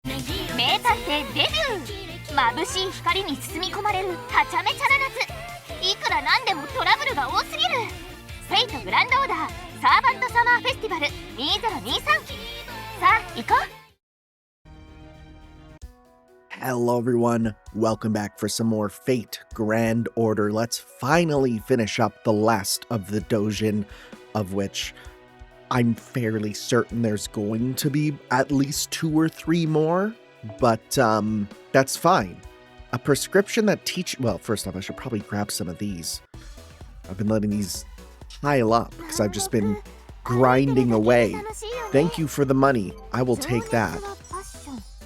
名探偵デビュー。眩しい光に包み込まれるはちゃめちゃな夏。いくらなんでもトラブルが多すぎる。フェイトグランドオーダーサーバントサマーフェスティバル2023。さあ行こう。Hello everyone, welcome back for some more Fate Grand Order. Let's finally finish up the last of the doujin, of which I'm fairly certain there's going to be at least 2 or 3 more, but that's fine. A prescription that well, first off, I should probably grab some of these. I've been letting these pile up because I've just been grinding away. Thank you for the money. I will take that.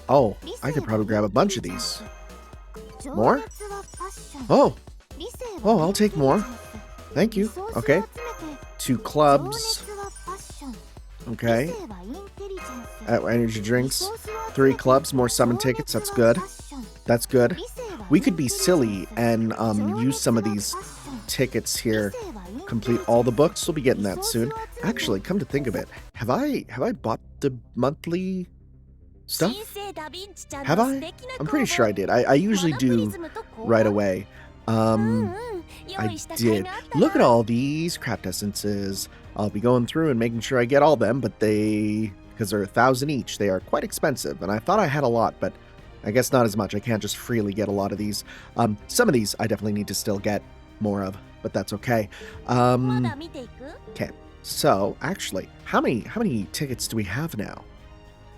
Oh, I could probably grab a bunch of these. More? Oh, I'll take more. Thank you. Okay. 2 clubs. Okay. Energy drinks. 3 clubs, more summon tickets. That's good. That's good. We could be silly and use some of these tickets here. Complete all the books. We'll be getting that soon. Actually, come to think of it, have I bought the monthly stuff? Have I? I'm pretty sure I did. I usually do right away. I did. Look at all these craft essences. I'll be going through and making sure I get all them, but because they're 1,000 each, they are quite expensive. And I thought I had a lot, but I guess not as much. I can't just freely get a lot of these. Some of these I definitely need to still get more of, but that's okay. Okay. So actually, how many tickets do we have now?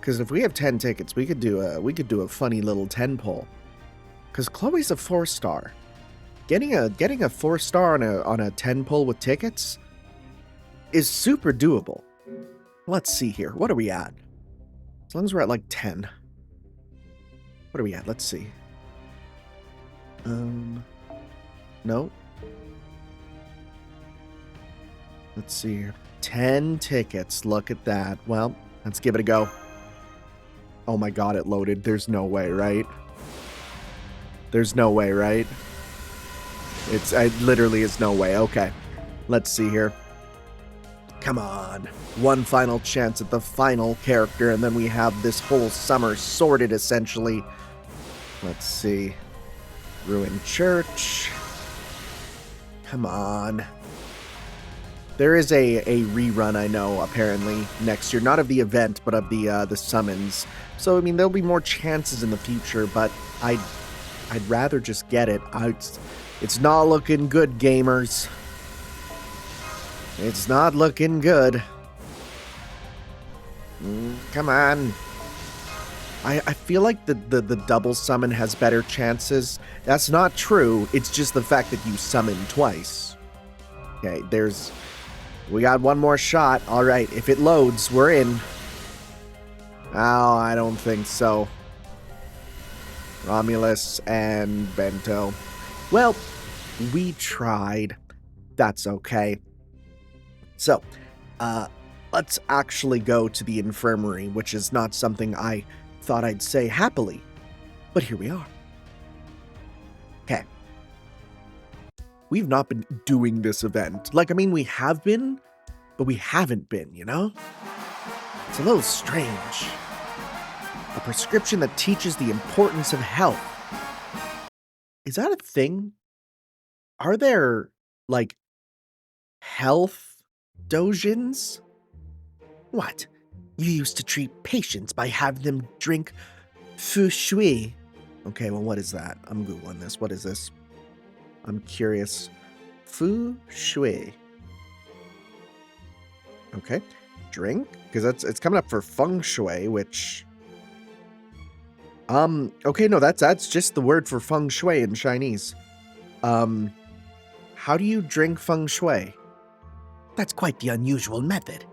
Because if we have 10 tickets, we could do a funny little 10 pull. Because Chloe's a 4-star. Getting a 4-star on a 10 pull with tickets is super doable. Let's see here. What are we at? As long as we're at like 10. What are we at? Let's see. No. Let's see here. 10 tickets. Look at that. Well, let's give it a go. Oh my god, it loaded. There's no way, right? There's no way, right? Literally is no way. Okay. Let's see here. Come on. One final chance at the final character, and then we have this whole summer sorted, essentially. Let's see. Ruined Church. Come on. There is a rerun, I know, apparently, next year. Not of the event, but of the summons. So, I mean, there'll be more chances in the future, but I'd rather just get it. It's not looking good, gamers. It's not looking good. Come on. I feel like the double summon has better chances. That's not true. It's just the fact that you summon twice. Okay, we got one more shot. All right, if it loads, we're in. Oh, I don't think so. Romulus and Bento. Well, we tried. That's okay. So, let's actually go to the infirmary, which is not something I thought I'd say happily, but here we are. Okay. We've not been doing this event. Like, I mean, we have been, but we haven't been, you know? It's a little strange. A prescription that teaches the importance of health. Is that a thing? Are there, like, health doujins? What? You used to treat patients by having them drink fou shui. Okay, well, what is that? I'm Googling this. What is this? I'm curious. Fou shui. Okay. Drink? Because it's coming up for feng shui, which... okay, no, that's just the word for feng shui in Chinese. How do you drink feng shui? That's quite the unusual method.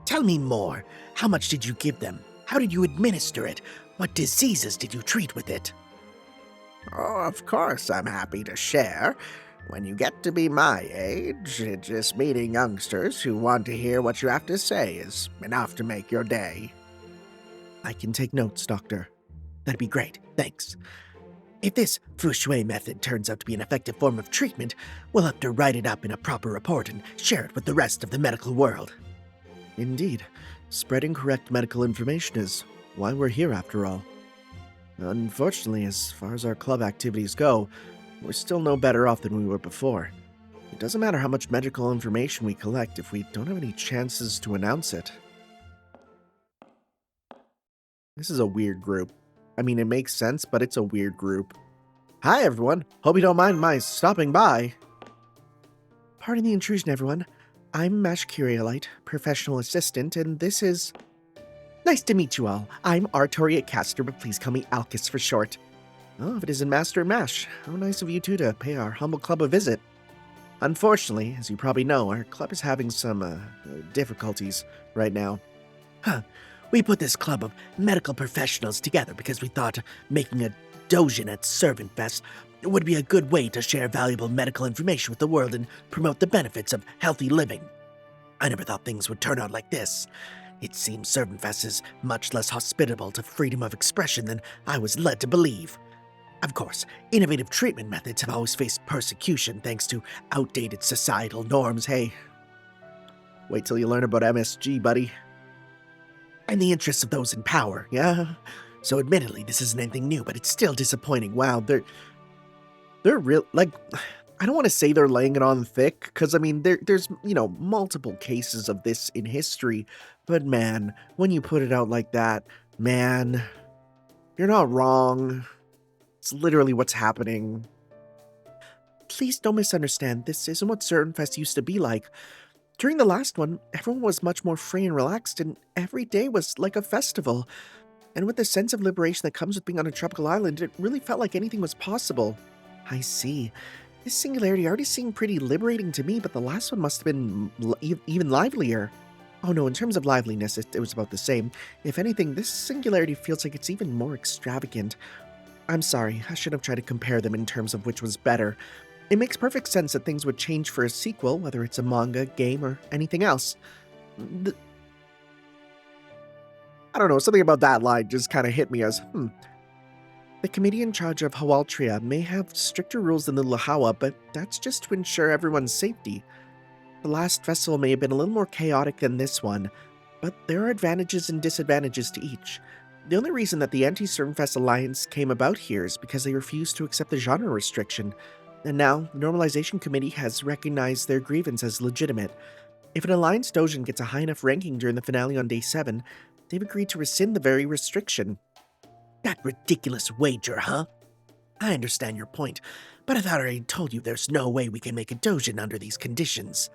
Tell me more. How much did you give them? How did you administer it? What diseases did you treat with it? Oh, of course I'm happy to share. When you get to be my age, just meeting youngsters who want to hear what you have to say is enough to make your day. I can take notes, Doctor. That'd be great, thanks. If this feng shui method turns out to be an effective form of treatment, we'll have to write it up in a proper report and share it with the rest of the medical world. Indeed, spreading correct medical information is why we're here after all. Unfortunately, as far as our club activities go, we're still no better off than we were before. It doesn't matter how much medical information we collect if we don't have any chances to announce it. This is a weird group. I mean, it makes sense, but it's a weird group. Hi, everyone. Hope you don't mind my stopping by. Pardon the intrusion, everyone. I'm Mash Curiolite, professional assistant, and this is... Nice to meet you all. I'm Artoriate Caster, but please call me Alcus for short. Oh, if it isn't Master Mash, how nice of you two to pay our humble club a visit. Unfortunately, as you probably know, our club is having some, difficulties right now. We put this club of medical professionals together because we thought making a doujin at ServantFes would be a good way to share valuable medical information with the world and promote the benefits of healthy living. I never thought things would turn out like this. It seems ServantFes is much less hospitable to freedom of expression than I was led to believe. Of course, innovative treatment methods have always faced persecution thanks to outdated societal norms, hey. Wait till you learn about MSG, buddy. And the interests of those in power, yeah? So admittedly, this isn't anything new, but it's still disappointing. Wow, they're real, like, I don't want to say they're laying it on thick, because, I mean, there's, multiple cases of this in history, but man, when you put it out like that, man, you're not wrong. It's literally what's happening. Please don't misunderstand, this isn't what ServantFes used to be like. During the last one, everyone was much more free and relaxed, and every day was like a festival. And with the sense of liberation that comes with being on a tropical island, it really felt like anything was possible. I see. This singularity already seemed pretty liberating to me, but the last one must have been even livelier. Oh no, in terms of liveliness, it was about the same. If anything, this singularity feels like it's even more extravagant. I'm sorry, I shouldn't have tried to compare them in terms of which was better. It makes perfect sense that things would change for a sequel, whether it's a manga, game, or anything else. I don't know, something about that line just kind of hit me as, The committee in charge of Hawaltria may have stricter rules than the Lahawa, but that's just to ensure everyone's safety. The last festival may have been a little more chaotic than this one, but there are advantages and disadvantages to each. The only reason that the Anti-ServantFes Alliance came about here is because they refused to accept the genre restriction, and now the Normalization Committee has recognized their grievance as legitimate. If an Alliance doujin gets a high enough ranking during the finale on Day 7, they've agreed to rescind the very restriction. That ridiculous wager, huh? I understand your point, but I thought I already told you there's no way we can make a doujin under these conditions.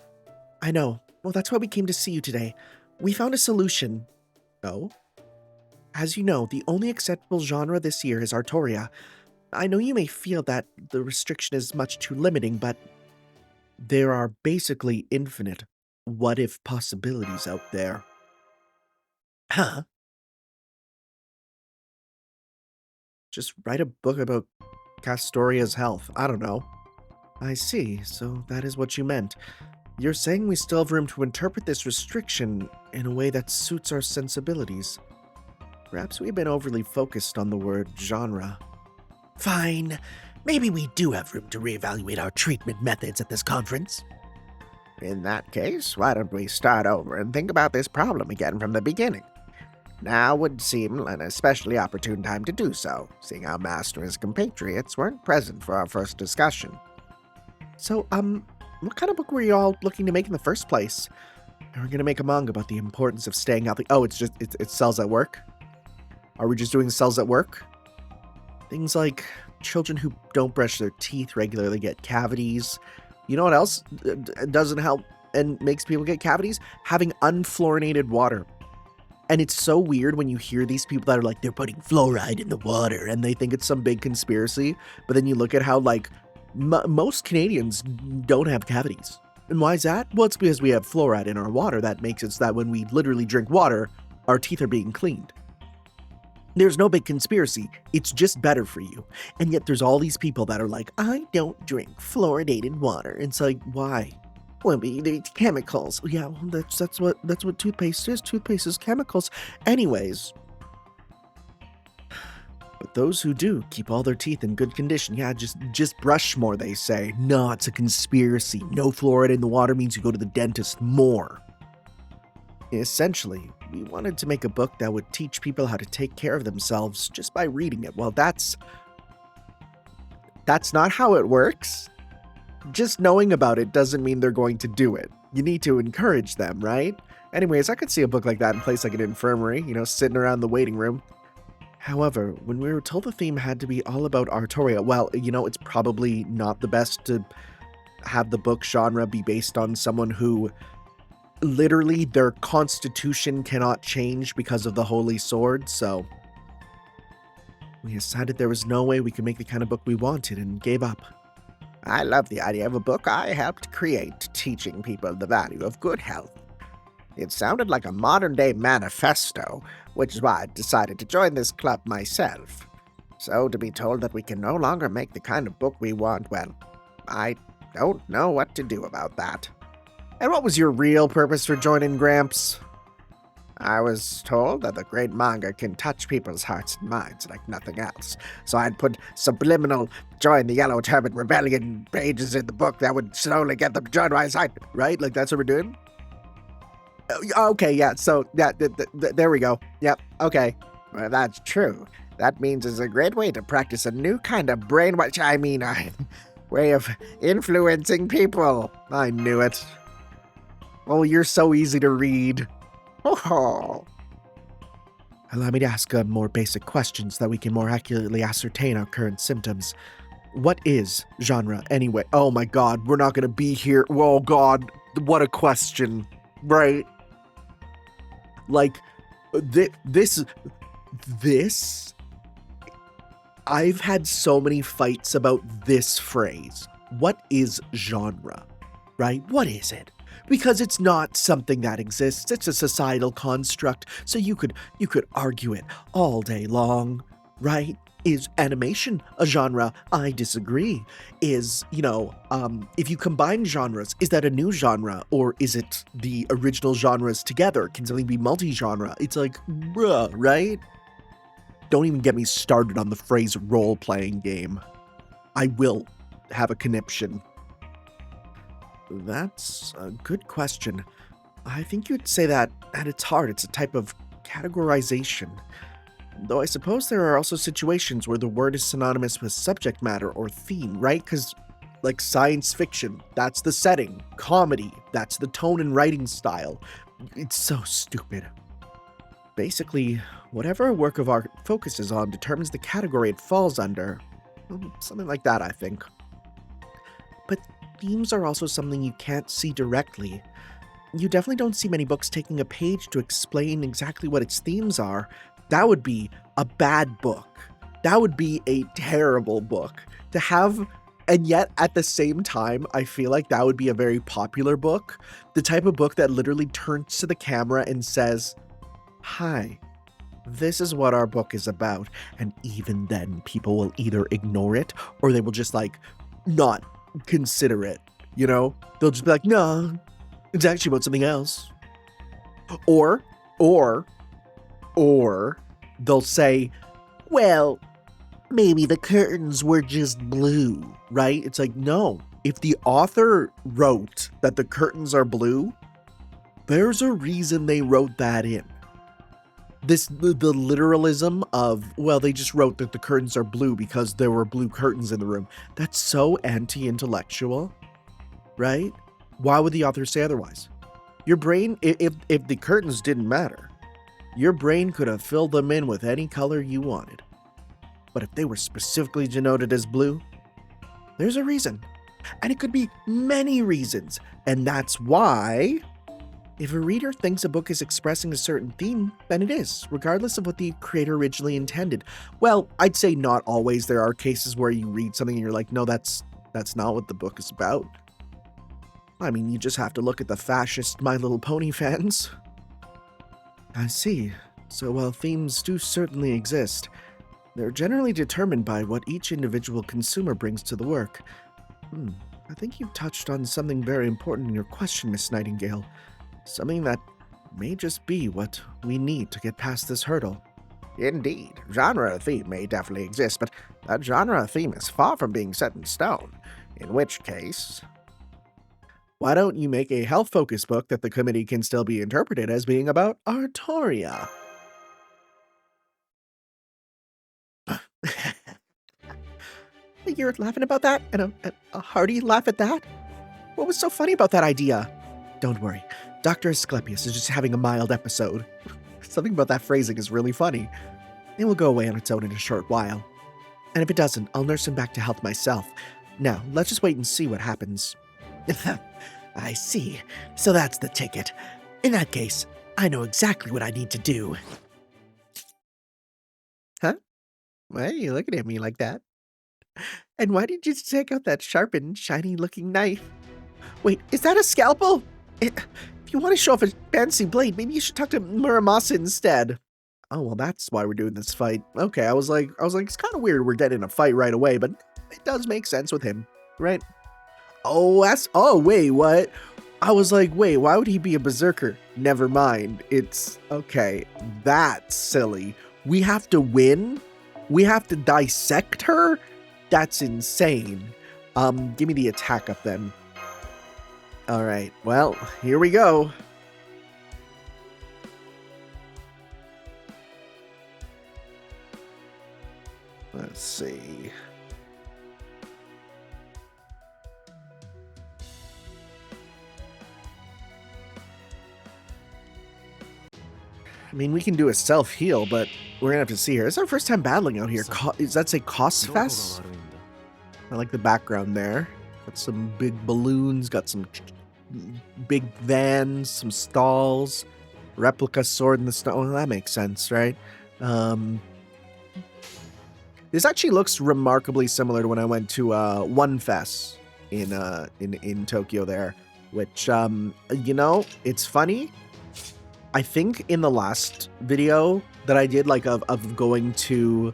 I know. Well, that's why we came to see you today. We found a solution. Oh? As you know, the only acceptable genre this year is Artoria. I know you may feel that the restriction is much too limiting, but there are basically infinite what-if possibilities out there. Huh? Just write a book about Castoria's health. I don't know. I see, so that is what you meant. You're saying we still have room to interpret this restriction in a way that suits our sensibilities. Perhaps we've been overly focused on the word genre. Fine. Maybe we do have room to reevaluate our treatment methods at this conference. In that case, why don't we start over and think about this problem again from the beginning? Now would seem an especially opportune time to do so, seeing our master and his compatriots weren't present for our first discussion. So, what kind of book were you all looking to make in the first place? We're gonna make a manga about the importance of staying healthy. Oh, it's cells at work? Are we just doing cells at work? Things like children who don't brush their teeth regularly get cavities. You know what else doesn't help and makes people get cavities? Having unfluorinated water. And it's so weird when you hear these people that are like, they're putting fluoride in the water and they think it's some big conspiracy. But then you look at how, like, most Canadians don't have cavities. And why is that? Well, it's because we have fluoride in our water that makes it so that when we literally drink water, our teeth are being cleaned. There's no big conspiracy. It's just better for you. And yet there's all these people that are like, I don't drink fluoridated water. It's like, why? Well, it's chemicals. Yeah, well, that's what toothpaste is. Toothpaste is chemicals. Anyways. But those who do keep all their teeth in good condition, yeah, just brush more, they say. No, it's a conspiracy. No fluoride in the water means you go to the dentist more. Essentially, we wanted to make a book that would teach people how to take care of themselves just by reading it. Well, that's not how it works. Just knowing about it doesn't mean they're going to do it. You need to encourage them, right? Anyways, I could see a book like that in a place like an infirmary, sitting around the waiting room. However, when we were told the theme had to be all about Artoria, well, it's probably not the best to have the book genre be based on someone who literally their constitution cannot change because of the Holy Sword, so we decided there was no way we could make the kind of book we wanted and gave up. I love the idea of a book I helped create teaching people the value of good health. It sounded like a modern-day manifesto, which is why I decided to join this club myself. So to be told that we can no longer make the kind of book we want, well, I don't know what to do about that. And what was your real purpose for joining, Gramps? I was told that the great manga can touch people's hearts and minds like nothing else, so I'd put subliminal join the Yellow Turban Rebellion pages in the book that would slowly get them to join my side. Right? Like that's what we're doing? Okay, yeah, so, yeah, there we go. Yep, okay. Well, that's true. That means it's a great way to practice a new kind of way of influencing people. I knew it. Oh, you're so easy to read. Oh. Allow me to ask more basic questions so that we can more accurately ascertain our current symptoms. What is genre, anyway? Oh my god, we're not gonna be here. Oh god, what a question, right? Like, this, I've had so many fights about this phrase. What is genre, right? What is it? Because it's not something that exists. It's a societal construct, so you could argue it all day long, right? Is animation a genre? I disagree. Is, if you combine genres, is that a new genre? Or is it the original genres together? Can something be multi-genre? It's like, bruh, right? Don't even get me started on the phrase role-playing game. I will have a conniption. That's a good question. I think you'd say that at its heart, it's a type of categorization. Though I suppose there are also situations where the word is synonymous with subject matter or theme, right? Because, like science fiction, that's the setting. Comedy, that's the tone and writing style. It's so stupid. Basically, whatever a work of art focuses on determines the category it falls under. Something like that, I think. But themes are also something you can't see directly. You definitely don't see many books taking a page to explain exactly what its themes are. That would be a bad book. That would be a terrible book to have, and yet at the same time, I feel like that would be a very popular book. The type of book that literally turns to the camera and says, "Hi, this is what our book is about." And even then, people will either ignore it or they will just not consider it, They'll just be like, "No, it's actually about something else." Or they'll say, "Well, maybe the curtains were just blue," right? It's like, no. If the author wrote that the curtains are blue, there's a reason they wrote that in. The literalism of, well, they just wrote that the curtains are blue because there were blue curtains in the room. That's so anti-intellectual, right? Why would the author say otherwise? Your brain, if the curtains didn't matter, your brain could have filled them in with any color you wanted. But if they were specifically denoted as blue, there's a reason. And it could be many reasons. And that's why, if a reader thinks a book is expressing a certain theme, then it is, regardless of what the creator originally intended. Well, I'd say not always. There are cases where you read something and you're like, no, that's not what the book is about. I mean, you just have to look at the fascist My Little Pony fans. I see. So while themes do certainly exist, they're generally determined by what each individual consumer brings to the work. I think you've touched on something very important in your question, Miss Nightingale. Something that may just be what we need to get past this hurdle. Indeed, genre theme may definitely exist, but that genre theme is far from being set in stone, in which case... Why don't you make a health-focused book that the committee can still be interpreted as being about Artoria? You're laughing about that? And a hearty laugh at that? What was so funny about that idea? Don't worry, Dr. Asclepius is just having a mild episode. Something about that phrasing is really funny. It will go away on its own in a short while. And if it doesn't, I'll nurse him back to health myself. Now, let's just wait and see what happens. I see. So that's the ticket. In that case, I know exactly what I need to do. Huh? Why are you looking at me like that? And why did you take out that sharpened, shiny-looking knife? Wait, is that a scalpel? If you want to show off a fancy blade, maybe you should talk to Muramasa instead. Oh, well, that's why we're doing this fight. Okay, I was like, it's kind of weird we're getting in a fight right away, but it does make sense with him, right? Oh, wait, what? I was like, wait, why would he be a berserker? Never mind. It's, okay, that's silly. We have to win? We have to dissect her? That's insane. Give me the attack up then. All right, well, here we go. Let's see. I mean, we can do a self-heal, but we're gonna have to see here. It's our first time battling out here. Does that say ServantFes? I like the background there. Got some big balloons, got some big vans, some stalls, replica sword in the snow. Well, that makes sense, right? This actually looks remarkably similar to when I went to ServantFes in Tokyo there, which you know, it's funny. I think in the last video that I did, like of going to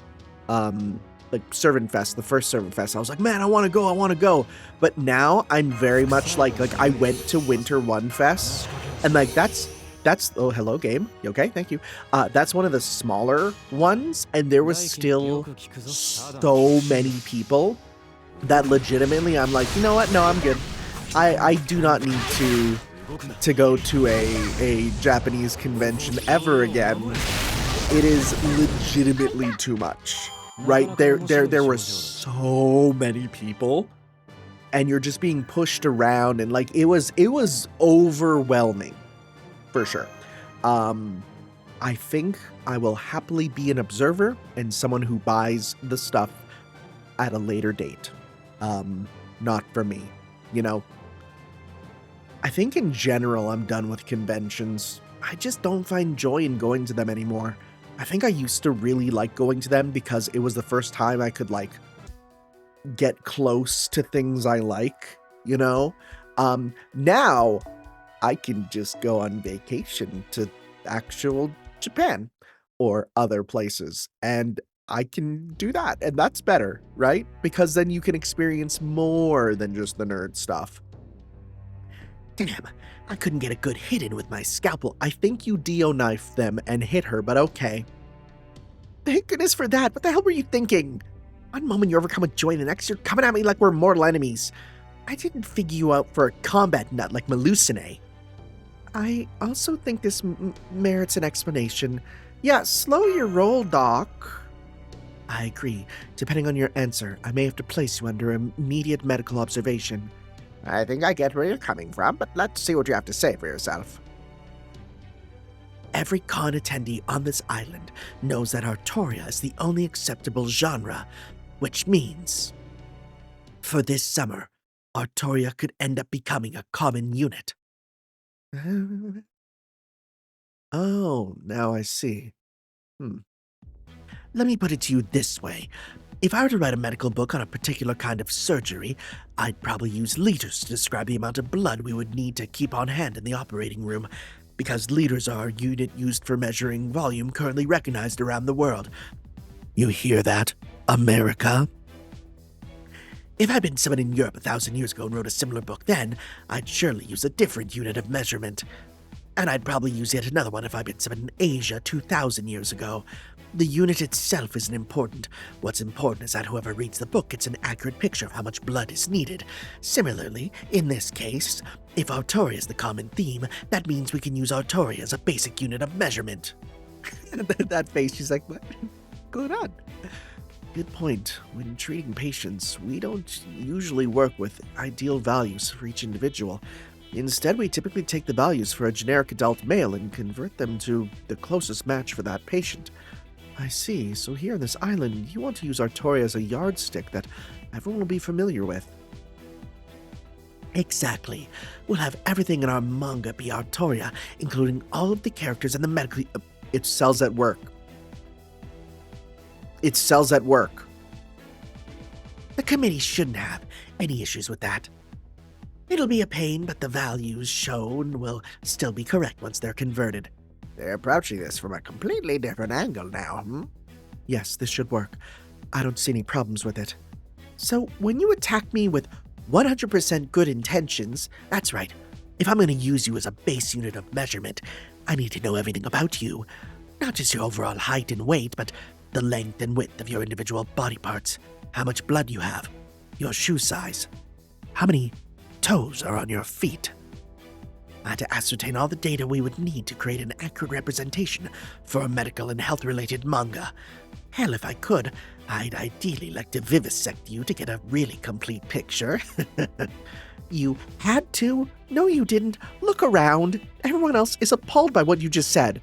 like ServantFes, the first ServantFes, I was like, man, I want to go. But now I'm very much like I went to Winter One Fest, and like that's oh, hello game. You okay? Thank you. That's one of the smaller ones, and there was still so many people that legitimately I'm like, you know what? No, I'm good. I do not need to go to a Japanese convention ever again. It is legitimately too much. Right? There were so many people, and you're just being pushed around, and like it was overwhelming. For sure. I think I will happily be an observer and someone who buys the stuff at a later date. Not for me, you know. I think in general I'm done with conventions. I just don't find joy in going to them anymore. I think I used to really like going to them because it was the first time I could like get close to things I like, you know. Now I can just go on vacation to actual Japan or other places, and I can do that, and that's better, right? Because then you can experience more than just the nerd stuff. Damn, I couldn't get a good hit in with my scalpel. I think you Dio-knifed them and hit her, but okay. Thank goodness for that. What the hell were you thinking? One moment you're overcome with joy, the next you're coming at me like we're mortal enemies. I didn't figure you out for a combat nut like Melusine. I also think this merits an explanation. Yeah, slow your roll, Doc. I agree. Depending on your answer, I may have to place you under immediate medical observation. I think I get where you're coming from, but let's see what you have to say for yourself. Every con attendee on this island knows that Artoria is the only acceptable genre, which means, for this summer, Artoria could end up becoming a common unit. Oh, now I see. Let me put it to you this way. If I were to write a medical book on a particular kind of surgery, I'd probably use liters to describe the amount of blood we would need to keep on hand in the operating room, because liters are a unit used for measuring volume currently recognized around the world. You hear that, America? If I'd been someone in Europe 1,000 years ago and wrote a similar book then, I'd surely use a different unit of measurement. And I'd probably use yet another one if I'd been in Asia 2,000 years ago. The unit itself isn't important. What's important is that whoever reads the book gets an accurate picture of how much blood is needed. Similarly, in this case, if Artoria is the common theme, that means we can use Artoria as a basic unit of measurement. That face, she's like, what's going on? Good point. When treating patients, we don't usually work with ideal values for each individual. Instead, we typically take the values for a generic adult male and convert them to the closest match for that patient. I see. So here on this island, you want to use Artoria as a yardstick that everyone will be familiar with. Exactly. We'll have everything in our manga be Artoria, including all of the characters and the medical... It sells at work. It sells at work. The committee shouldn't have any issues with that. It'll be a pain, but the values shown will still be correct once they're converted. They're approaching this from a completely different angle now, Yes, this should work. I don't see any problems with it. So, when you attack me with 100% good intentions, that's right. If I'm going to use you as a base unit of measurement, I need to know everything about you. Not just your overall height and weight, but the length and width of your individual body parts, how much blood you have, your shoe size, how many toes are on your feet. I had to ascertain all the data we would need to create an accurate representation for a medical and health-related manga. Hell, if I could, I'd ideally like to vivisect you to get a really complete picture. You had to? No, you didn't. Look around. Everyone else is appalled by what you just said.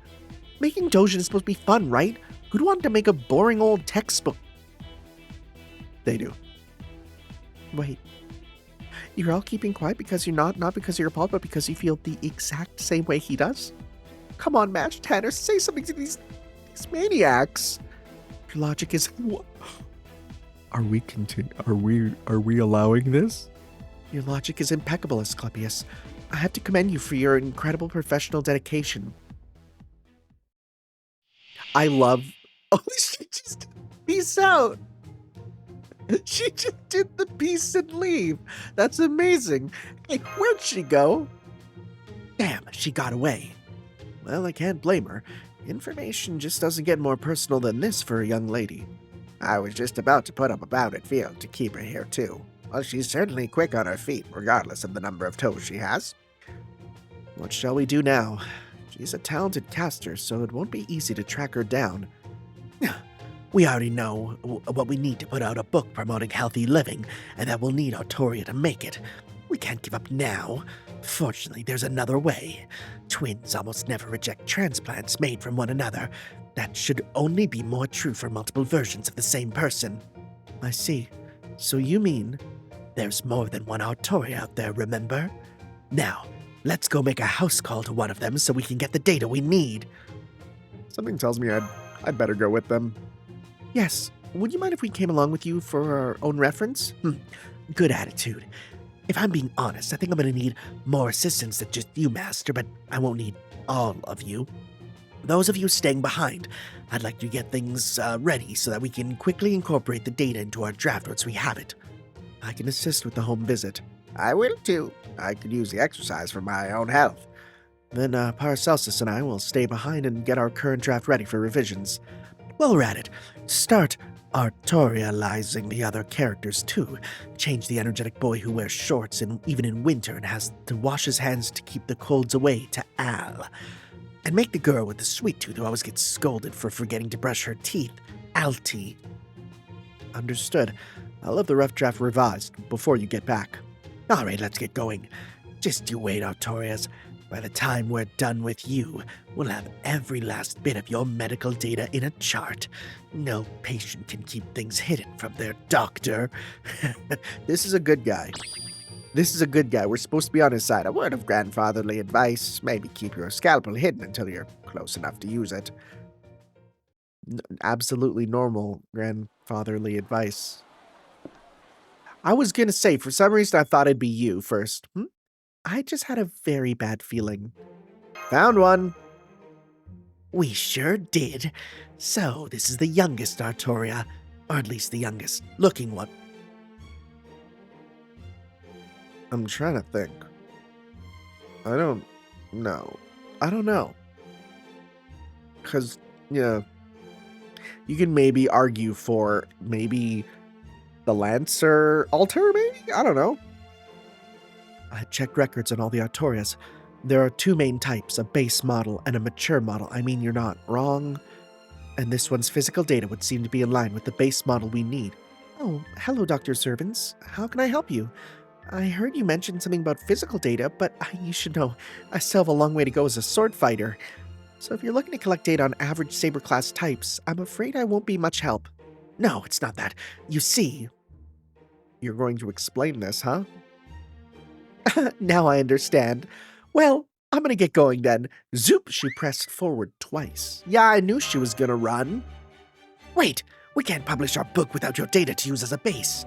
Making doujin is supposed to be fun, right? Who'd want to make a boring old textbook? They do. Wait. You're all keeping quiet because you're not because you're appalled, but because you feel the exact same way he does? Come on, Match Tanner, say something to these maniacs. Your logic is... Are we allowing this? Your logic is impeccable, Asclepius. I have to commend you for your incredible professional dedication. I love... Oh, she just... Peace out. She just did the peace and leave. That's amazing. Hey, where'd she go? Damn, she got away. Well, I can't blame her. Information just doesn't get more personal than this for a young lady. I was just about to put up a bounded field to keep her here, too. Well, she's certainly quick on her feet, regardless of the number of toes she has. What shall we do now? She's a talented caster, so it won't be easy to track her down. We already know what we need to put out a book promoting healthy living, and that we'll need Artoria to make it. We can't give up now. Fortunately, there's another way. Twins almost never reject transplants made from one another. That should only be more true for multiple versions of the same person. I see. So you mean there's more than one Artoria out there, remember? Now, let's go make a house call to one of them so we can get the data we need. Something tells me I'd better go with them. Yes. Would you mind if we came along with you for our own reference? Good attitude. If I'm being honest, I think I'm going to need more assistance than just you, Master, but I won't need all of you. Those of you staying behind, I'd like to get things ready so that we can quickly incorporate the data into our draft once we have it. I can assist with the home visit. I will too. I could use the exercise for my own health. Then Paracelsus and I will stay behind and get our current draft ready for revisions. While we're at it, start Artorializing the other characters too. Change the energetic boy who wears shorts even in winter and has to wash his hands to keep the colds away to Al. And make the girl with the sweet tooth who always gets scolded for forgetting to brush her teeth, Alti. Understood. I'll have the rough draft revised before you get back. Alright, let's get going. Just you wait, Artorias. By the time we're done with you, we'll have every last bit of your medical data in a chart. No patient can keep things hidden from their doctor. This is a good guy. This is a good guy. We're supposed to be on his side. A word of grandfatherly advice. Maybe keep your scalpel hidden until you're close enough to use it. Absolutely normal grandfatherly advice. I was gonna say, for some reason I thought it'd be you first. I just had a very bad feeling. Found one. We sure did. So, this is the youngest Artoria, or at least the youngest looking one. I'm trying to think. I don't know. I don't know. Because, yeah, you can maybe argue for maybe the Lancer altar, maybe? I don't know. I checked records on all the Artorias. There are two main types, a base model and a mature model. I mean, you're not wrong. And this one's physical data would seem to be in line with the base model we need. Oh, hello, Dr. Servants. How can I help you? I heard you mention something about physical data, but you should know, I still have a long way to go as a sword fighter. So if you're looking to collect data on average saber class types, I'm afraid I won't be much help. No, it's not that. You see... You're going to explain this, huh? Now I understand. Well, I'm gonna get going then. Zoop, she pressed forward twice. Yeah, I knew she was gonna run. Wait, we can't publish our book without your data to use as a base.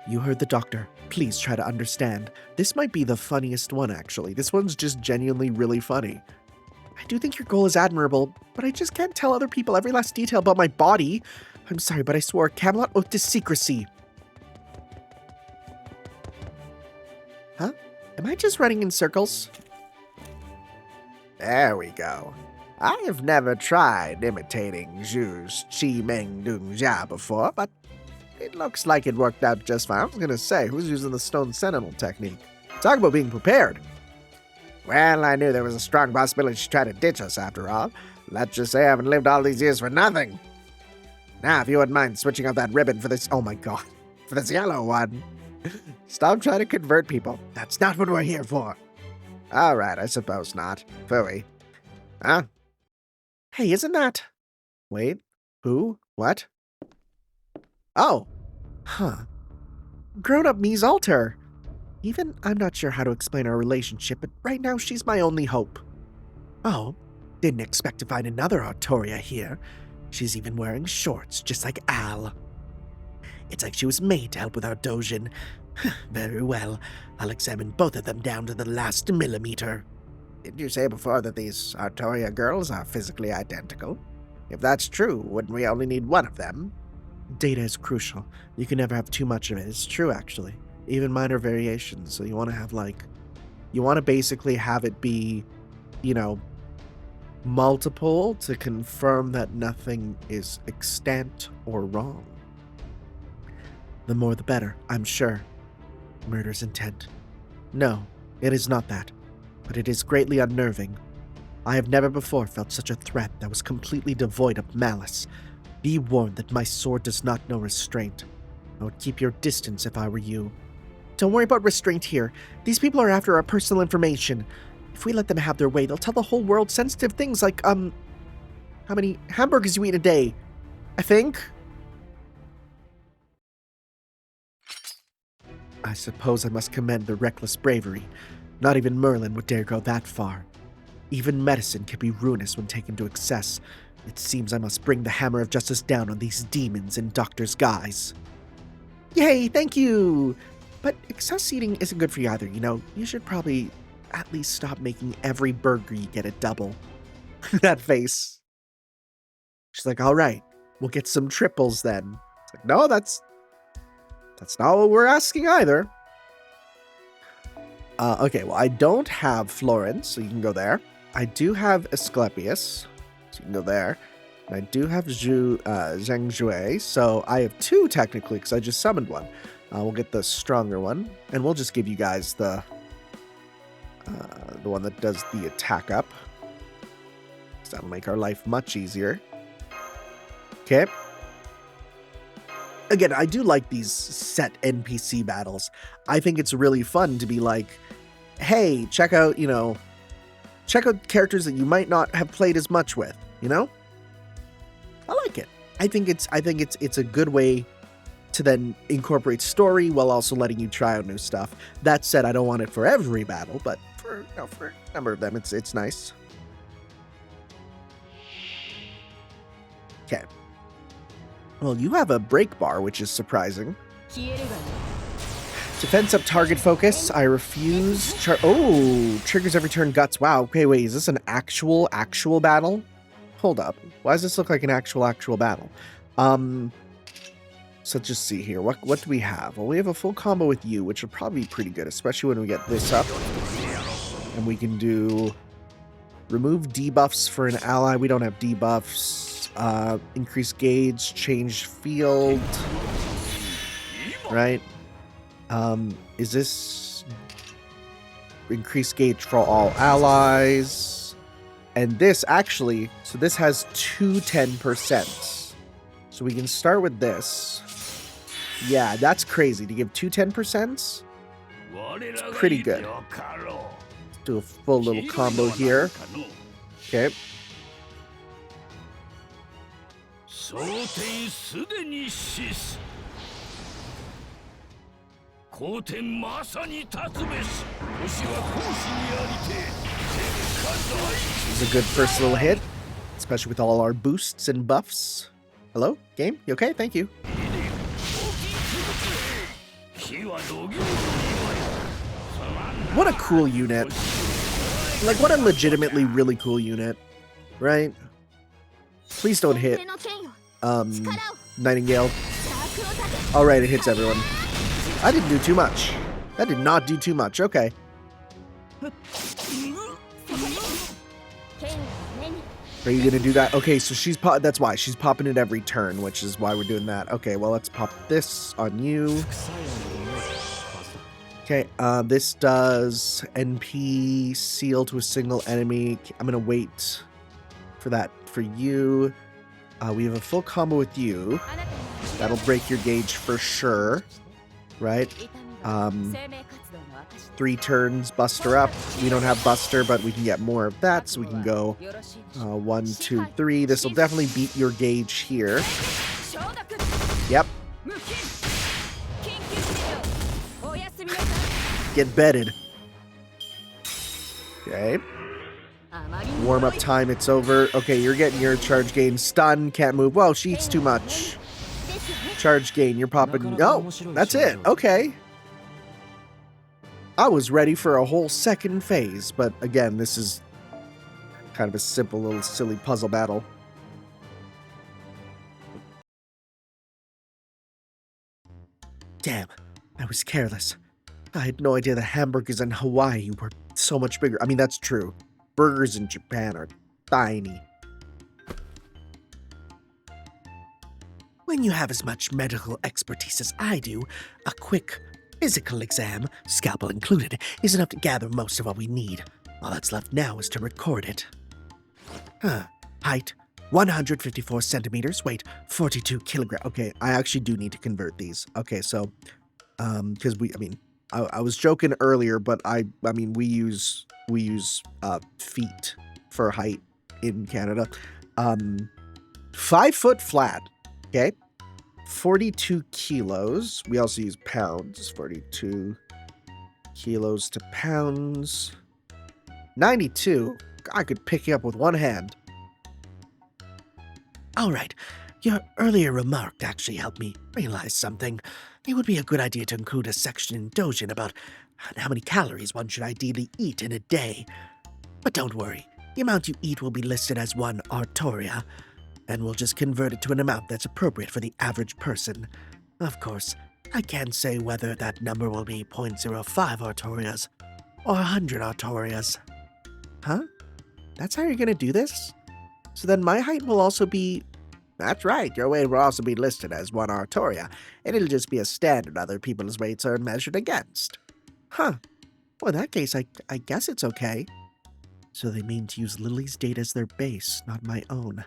You heard the doctor. Please try to understand. This might be the funniest one, actually. This one's just genuinely really funny. I do think your goal is admirable, but I just can't tell other people every last detail about my body. I'm sorry, but I swore a Camelot oath to secrecy. Huh? Am I just running in circles? There we go. I have never tried imitating Zhu's Qi Meng Dung Jia before, but it looks like it worked out just fine. I was gonna say, who's using the Stone Sentinel technique? Talk about being prepared. Well, I knew there was a strong possibility she tried to ditch us after all. Let's just say I haven't lived all these years for nothing. Now, if you wouldn't mind switching out that ribbon for this... Oh my god. For this yellow one. Stop trying to convert people. That's not what we're here for. Alright, I suppose not. Phooey. Huh? Hey, isn't that... Wait. Who? What? Oh. Huh. Grown-up me's alter. Even I'm not sure how to explain our relationship, but right now she's my only hope. Oh. Didn't expect to find another Artoria here. She's even wearing shorts, just like Al. It's like she was made to help with our doujin. Very well. I'll examine both of them down to the last millimeter. Didn't you say before that these Artoria girls are physically identical? If that's true, wouldn't we only need one of them? Data is crucial. You can never have too much of it. It's true, actually. Even minor variations. So you want to have, like... You want to basically have it be, you know, multiple to confirm that nothing is extant or wrong. The more the better, I'm sure. Murder's intent. No, it is not that. But it is greatly unnerving. I have never before felt such a threat that was completely devoid of malice. Be warned that my sword does not know restraint. I would keep your distance if I were you. Don't worry about restraint here. These people are after our personal information. If we let them have their way, they'll tell the whole world sensitive things like, how many hamburgers you eat a day? I think. I suppose I must commend their reckless bravery. Not even Merlin would dare go that far. Even medicine can be ruinous when taken to excess. It seems I must bring the hammer of justice down on these demons in doctor's guise. Yay, thank you! But excess eating isn't good for you either, you know. You should probably at least stop making every burger you get a double. That face. She's like, alright, we'll get some triples then. It's like, no, that's not what we're asking either. Okay, well, I don't have Florence, so you can go there. I do have Asclepius, so you can go there. And I do have Zheng Jue, so I have two technically, because I just summoned one. We'll get the stronger one, and we'll just give you guys the one that does the attack up. So that'll make our life much easier. Okay. Again, I do like these set NPC battles. I think it's really fun to be like, hey, check out characters that you might not have played as much with, you know? I like it. I think it's a good way to then incorporate story while also letting you try out new stuff. That said, I don't want it for every battle, but for a number of them, it's nice. Okay. Well, you have a break bar, which is surprising. Defense up target focus. I refuse. Triggers every turn guts. Wow. Okay, wait. Is this an actual battle? Hold up. Why does this look like an actual battle? So let's just see here. What do we have? Well, we have a full combo with you, which will probably be pretty good, especially when we get this up. And we can do Remove debuffs for an ally. We don't have debuffs. Increase gauge, change field. Right? Is this increase gauge for all allies? And this actually, so this has two 10%. So we can start with this. Yeah, that's crazy. To give two 10%? It's pretty good. Let's do a full little combo here. Okay. This is a good first little hit, especially with all our boosts and buffs. Hello, game? You okay? Thank you. What a cool unit. Like, what a legitimately really cool unit. Right? Please don't hit Nightingale. Alright, it hits everyone. I didn't do too much. That did not do too much. Okay. Are you gonna do that? Okay, so she's that's why she's popping it every turn, which is why we're doing that. Okay, well, let's pop this on you. Okay, this does NP seal to a single enemy. I'm gonna wait for that for you. We have a full combo with you. That'll break your gauge for sure. Right? 3 turns, Buster up. We don't have Buster, but we can get more of that, so we can go 1, 2, 3. This will definitely beat your gauge here. Yep. Get bedded. Okay. Warm-up time, it's over. Okay, you're getting your charge gain. Stun, can't move. Well, she eats too much. Charge gain, you're popping. Oh, that's it. Okay. I was ready for a whole second phase, but again, this is kind of a simple little silly puzzle battle. Damn, I was careless. I had no idea the hamburgers in Hawaii were so much bigger. I mean, that's true. Burgers in Japan are tiny. When you have as much medical expertise as I do, a quick physical exam, scalpel included, is enough to gather most of what we need. All that's left now is to record it. Height, 154 centimeters, weight, 42 kilograms. Okay, I actually do need to convert these. Okay, so, because I was joking earlier, but I mean, we use feet for height in Canada. 5 foot flat, okay? 42 kilos. We also use pounds. 42 kilos to pounds. 92. I could pick you up with one hand. All right. Your earlier remark actually helped me realize something. It would be a good idea to include a section in Doujin about how many calories one should ideally eat in a day. But don't worry. The amount you eat will be listed as 1 artoria, and we'll just convert it to an amount that's appropriate for the average person. Of course, I can't say whether that number will be 0.05 artorias or 100 artorias. Huh? That's how you're gonna do this? So then my height will also be... That's right, your weight will also be listed as 1 artoria, and it'll just be a standard other people's weights are measured against. Huh. Well, in that case, I guess it's okay. So they mean to use Lily's data as their base, not my own.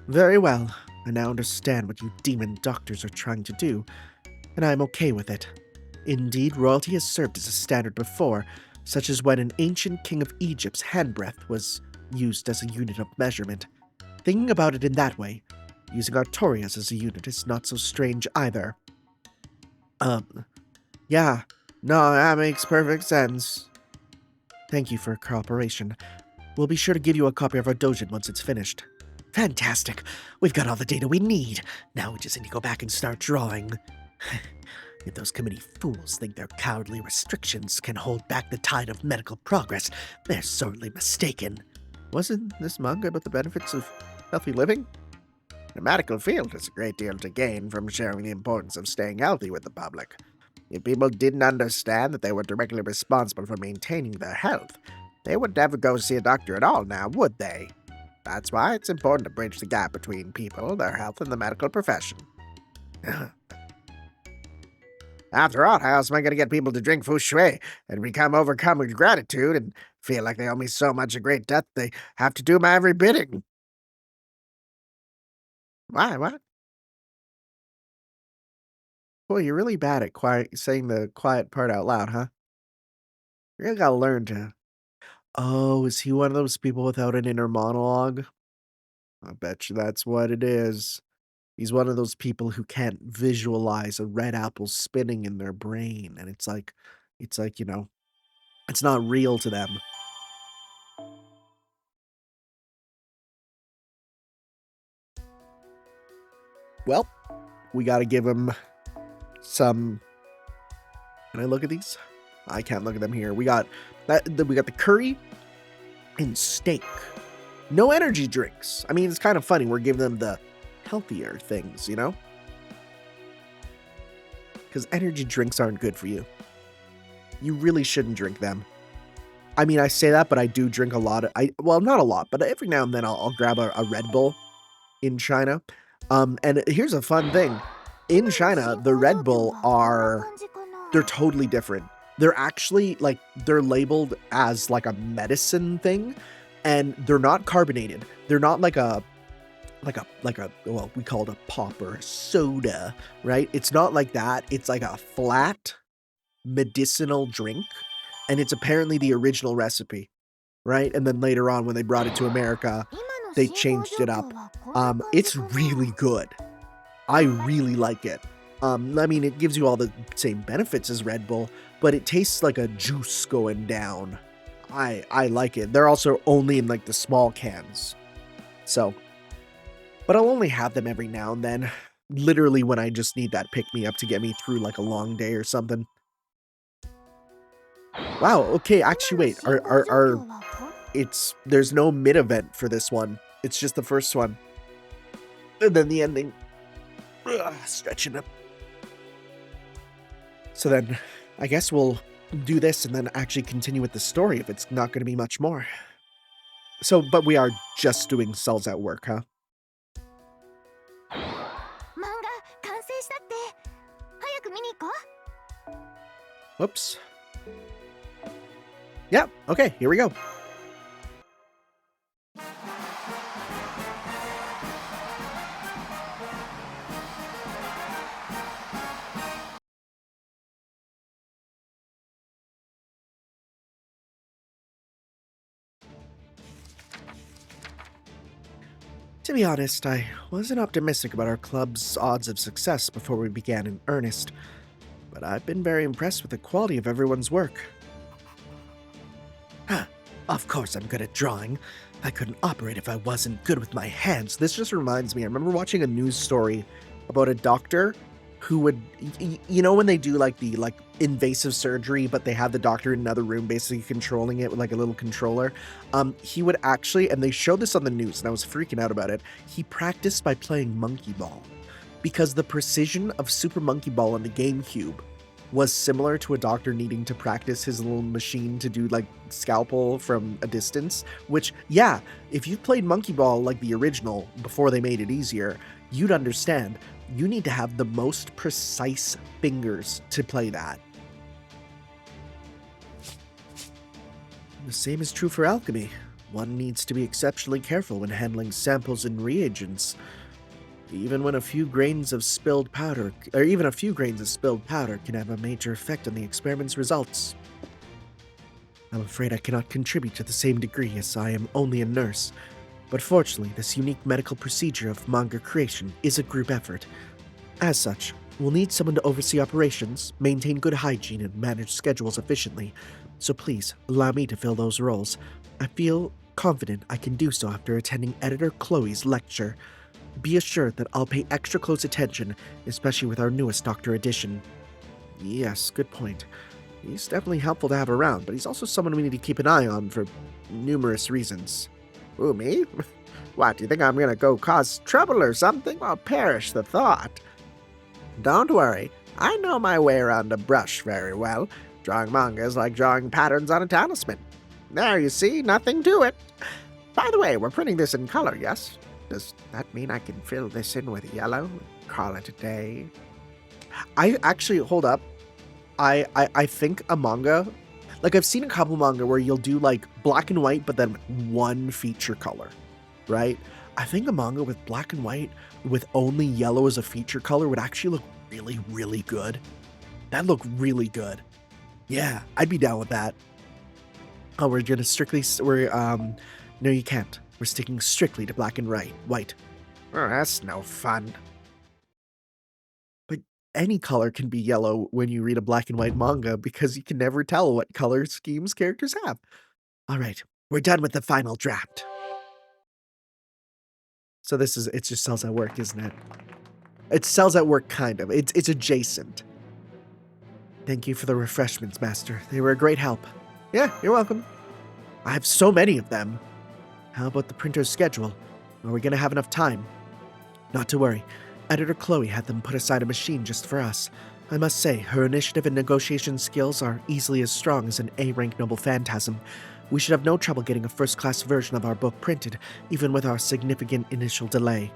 Very well. I now understand what you demon doctors are trying to do, and I'm okay with it. Indeed, royalty has served as a standard before, such as when an ancient king of Egypt's handbreadth was used as a unit of measurement. Thinking about it in that way, using artorias as a unit is not so strange either. Yeah. No, that makes perfect sense. Thank you for your cooperation. We'll be sure to give you a copy of our doujin once it's finished. Fantastic. We've got all the data we need. Now we just need to go back and start drawing. If those committee fools think their cowardly restrictions can hold back the tide of medical progress, they're sorely mistaken. Wasn't this manga about the benefits of healthy living? The medical field has a great deal to gain from sharing the importance of staying healthy with the public. If people didn't understand that they were directly responsible for maintaining their health, They would never go see a doctor at all now, would they? That's why it's important to bridge the gap between people, their health, and the medical profession. After all, how else am I going to get people to drink feng shui and become overcome with gratitude and feel like they owe me so much a great debt they have to do my every bidding? Why? What? Boy, you're really bad at saying the quiet part out loud, huh? You really gotta learn to. Oh, is he one of those people without an inner monologue? I bet you that's what it is. He's one of those people who can't visualize a red apple spinning in their brain, and it's like, it's not real to them. Well, we gotta give him some. Can I look at these? I can't look at them here. We got that. We got the curry and steak. No energy drinks. I mean, it's kind of funny. We're giving them the healthier things, because energy drinks aren't good for you. You really shouldn't drink them. I mean, I say that, but I do drink a lot. Well, not a lot, but every now and then I'll grab a Red Bull in China. And here's a fun thing. In China, the Red Bull they're totally different. They're actually, they're labeled as, a medicine thing, and they're not carbonated. They're not like a, well, we call it a pop or a soda, right? It's not like that. It's like a flat medicinal drink, and it's apparently the original recipe, right? And then later on, when they brought it to America, they changed it up. It's really good. I really like it. I mean, it gives you all the same benefits as Red Bull, but it tastes like a juice going down. I like it. They're also only in the small cans. So, but I'll only have them every now and then. Literally when I just need that pick-me-up to get me through a long day or something. Wow, okay, actually wait, there's no mid-event for this one. It's just the first one. And then the ending. Stretching up. So then, I guess we'll do this and then actually continue with the story if it's not going to be much more. So, but we are just doing cells at work, huh? Whoops. Yeah, okay, here we go. To be honest, I wasn't optimistic about our club's odds of success before we began in earnest, but I've been very impressed with the quality of everyone's work. Of course I'm good at drawing. I couldn't operate if I wasn't good with my hands. This just reminds me, I remember watching a news story about a doctor who would, when they do the invasive surgery, but they have the doctor in another room basically controlling it with a little controller. He would actually, and they showed this on the news and I was freaking out about it, he practiced by playing Monkey Ball because the precision of Super Monkey Ball on the GameCube was similar to a doctor needing to practice his little machine to do scalpel from a distance, which, yeah, if you've played Monkey Ball the original before they made it easier, you'd understand. You need to have the most precise fingers to play that. The same is true for alchemy. One needs to be exceptionally careful when handling samples and reagents. Even a few grains of spilled powder can have a major effect on the experiment's results. I'm afraid I cannot contribute to the same degree as I am only a nurse, but fortunately this unique medical procedure of manga creation is a group effort. As such, we'll need someone to oversee operations, maintain good hygiene, and manage schedules efficiently, so please allow me to fill those roles. I feel confident I can do so after attending Editor Chloe's lecture. Be assured that I'll pay extra close attention, especially with our newest Doctor Edition. Yes, good point. He's definitely helpful to have around, but he's also someone we need to keep an eye on for numerous reasons. Ooh, me? What, do you think I'm gonna go cause trouble or something? Well, perish the thought. Don't worry, I know my way around a brush very well. Drawing manga is like drawing patterns on a talisman. There, you see, nothing to it. By the way, we're printing this in color, yes? Does that mean I can fill this in with yellow? Call it a day? I actually, hold up. I think a manga, like I've seen a couple manga where you'll do like black and white, but then one feature color, right? I think a manga with black and white with only yellow as a feature color would actually look really, really good. That'd look really good. Yeah, I'd be down with that. Oh, we're gonna strictly, no, you can't. We're sticking strictly to black and white. Oh, that's no fun. But any color can be yellow when you read a black and white manga because you can never tell what color schemes characters have. All right, we're done with the final draft. So it just sells at work, isn't it? It sells at work, kind of. It's adjacent. Thank you for the refreshments, Master. They were a great help. Yeah, you're welcome. I have so many of them. How about the printer's schedule? Are we going to have enough time? Not to worry. Editor Chloe had them put aside a machine just for us. I must say, her initiative and negotiation skills are easily as strong as an A-rank noble phantasm. We should have no trouble getting a first-class version of our book printed, even with our significant initial delay.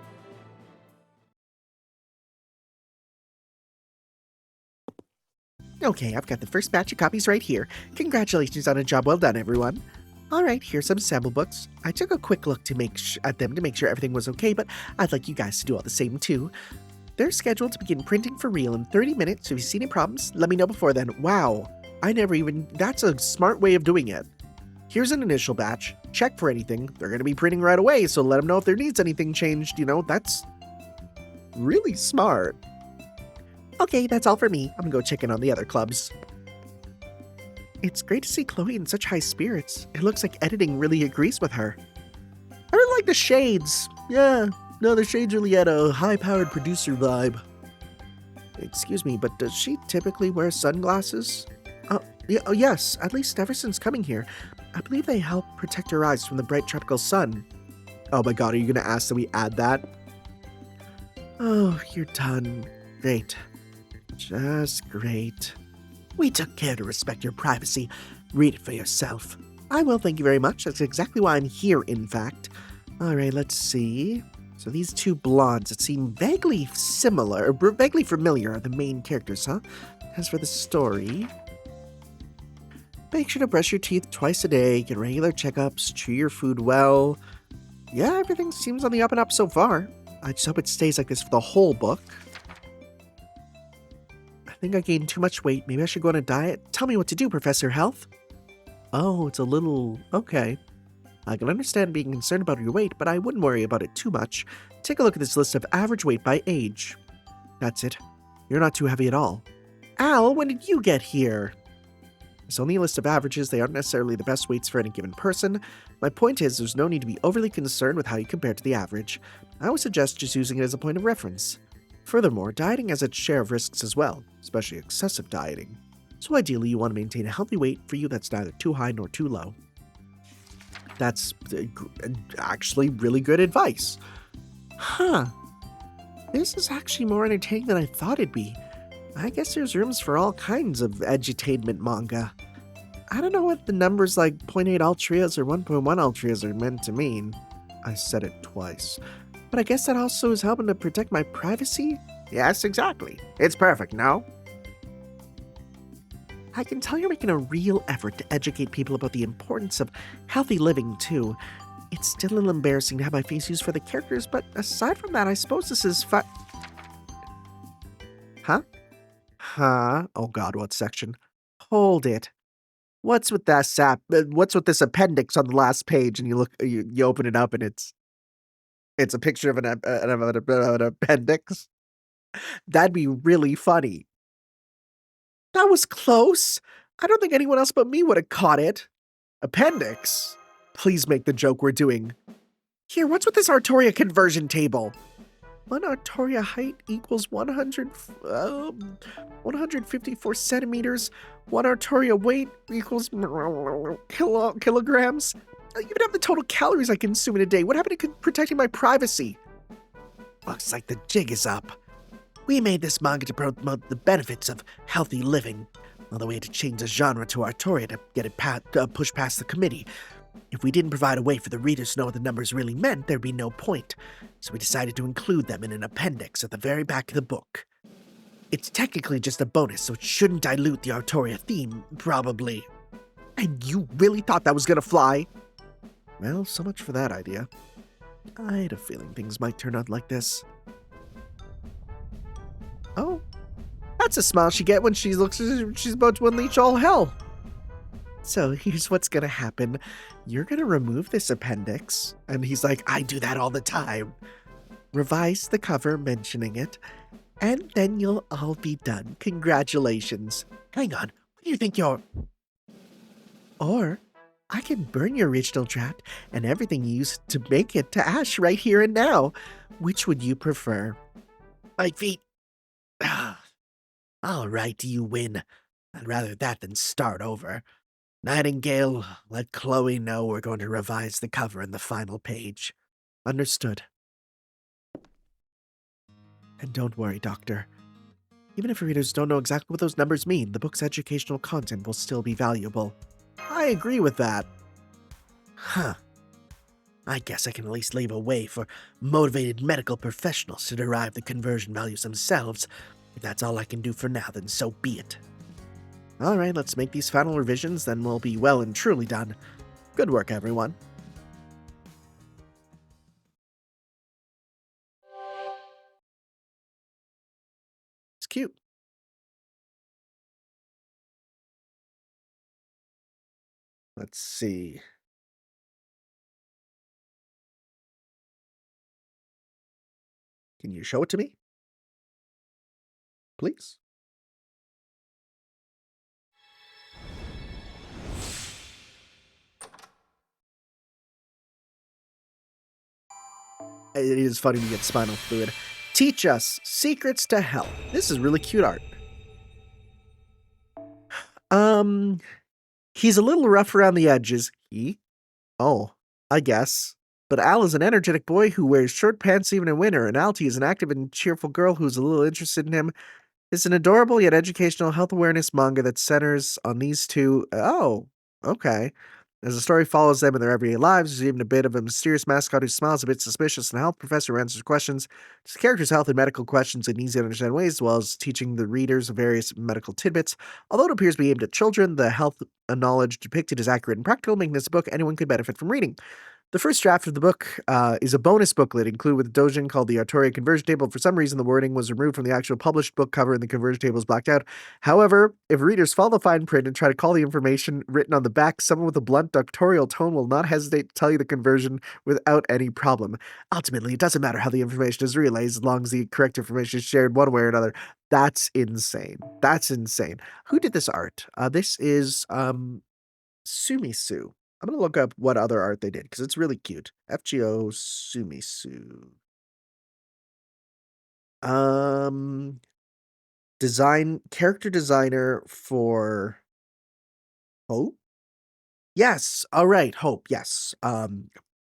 Okay, I've got the first batch of copies right here. Congratulations on a job well done, everyone. Alright, here's some sample books. I took a quick look at them to make sure everything was okay, but I'd like you guys to do all the same too. They're scheduled to begin printing for real in 30 minutes, so if you see any problems, let me know before then. Wow, that's a smart way of doing it. Here's an initial batch. Check for anything. They're going to be printing right away, so let them know if there needs anything changed. That's really smart. Okay, that's all for me. I'm going to go check in on the other clubs. It's great to see Chloe in such high spirits. It looks like editing really agrees with her. I really like the shades. Yeah, no, the shades really had a high-powered producer vibe. Excuse me, but does she typically wear sunglasses? Yes, at least ever since coming here. I believe they help protect her eyes from the bright tropical sun. Oh my god, are you going to ask that we add that? Oh, you're done. Great. Just great. We took care to respect your privacy. Read it for yourself. I will, thank you very much. That's exactly why I'm here, in fact. Alright, let's see. So these two blondes that seem vaguely similar, or vaguely familiar, are the main characters, huh? As for the story... Make sure to brush your teeth twice a day, get regular checkups, chew your food well. Yeah, everything seems on the up and up so far. I just hope it stays like this for the whole book. I think I gained too much weight. Maybe I should go on a diet. Tell me what to do, Professor Health. Oh, it's a little... okay. I can understand being concerned about your weight, but I wouldn't worry about it too much. Take a look at this list of average weight by age. That's it. You're not too heavy at all. Al, when did you get here? It's only a list of averages. They aren't necessarily the best weights for any given person. My point is, there's no need to be overly concerned with how you compare to the average. I would suggest just using it as a point of reference. Furthermore, dieting has its share of risks as well, especially excessive dieting. So ideally, you want to maintain a healthy weight for you that's neither too high nor too low. That's actually really good advice. Huh. This is actually more entertaining than I thought it'd be. I guess there's rooms for all kinds of edutainment manga. I don't know what the numbers like 0.8 altrias or 1.1 altrias are meant to mean. I said it twice. But I guess that also is helping to protect my privacy? Yes, exactly. It's perfect, no? I can tell you're making a real effort to educate people about the importance of healthy living, too. It's still a little embarrassing to have my face used for the characters, but aside from that, I suppose this is Huh? Huh? Oh god, what section? Hold it. What's with that what's with this appendix on the last page? And you open it up and it's a picture of an appendix. That'd be really funny. That was close. I don't think anyone else but me would have caught it. Appendix? Please make the joke we're doing. Here, what's with this Artoria conversion table? 1 Artoria height equals 154 centimeters. 1 Artoria weight equals kilograms. I even have the total calories I consume in a day. What happened to protecting my privacy? Looks like the jig is up. We made this manga to promote the benefits of healthy living. Although we had to change the genre to Artoria to get it pushed past the committee. If we didn't provide a way for the readers to know what the numbers really meant, there'd be no point. So we decided to include them in an appendix at the very back of the book. It's technically just a bonus, so it shouldn't dilute the Artoria theme, probably. And you really thought that was gonna fly? Well, so much for that idea. I had a feeling things might turn out like this. Oh, that's a smile she get when she looks as if she's about to unleash all hell. So here's what's gonna happen. You're gonna remove this appendix. And he's like, I do that all the time. Revise the cover mentioning it, and then you'll all be done. Congratulations. Hang on, what do you think you're... Or I can burn your original draft and everything you used to make it to ash right here and now. Which would you prefer? My feet. All right, you win. I'd rather that than start over. Nightingale, let Chloe know we're going to revise the cover and the final page. Understood. And don't worry, Doctor. Even if readers don't know exactly what those numbers mean, the book's educational content will still be valuable. I agree with that. Huh. I guess I can at least leave a way for motivated medical professionals to derive the conversion values themselves. If that's all I can do for now, then so be it. Alright, let's make these final revisions, then we'll be well and truly done. Good work, everyone. It's cute. Let's see. Can you show it to me? Please? It is funny to get spinal fluid. Teach us secrets to health. This is really cute art. He's a little rough around the edges. Oh, I guess. But Al is an energetic boy who wears short pants even in winter, and Alti is an active and cheerful girl who's a little interested in him. It's an adorable yet educational health awareness manga that centers on these two. Oh, okay. As the story follows them in their everyday lives, there's even a bit of a mysterious mascot who smiles a bit suspicious, and a health professor who answers questions. The characters' health and medical questions in easy to understand ways, as well as teaching the readers various medical tidbits. Although it appears to be aimed at children, the health knowledge depicted is accurate and practical, making this a book anyone could benefit from reading. The first draft of the book is a bonus booklet included with a doujin called the Artoria Conversion Table. For some reason, the wording was removed from the actual published book cover and the conversion table is blacked out. However, if readers follow the fine print and try to call the information written on the back, someone with a blunt doctorial tone will not hesitate to tell you the conversion without any problem. Ultimately, it doesn't matter how the information is relayed as long as the correct information is shared one way or another. That's insane. That's insane. Who did this art? This is Sumisu. I'm going to look up what other art they did, because it's really cute. FGO Sumisu. Character designer for Hope? Yes, all right, Hope, yes.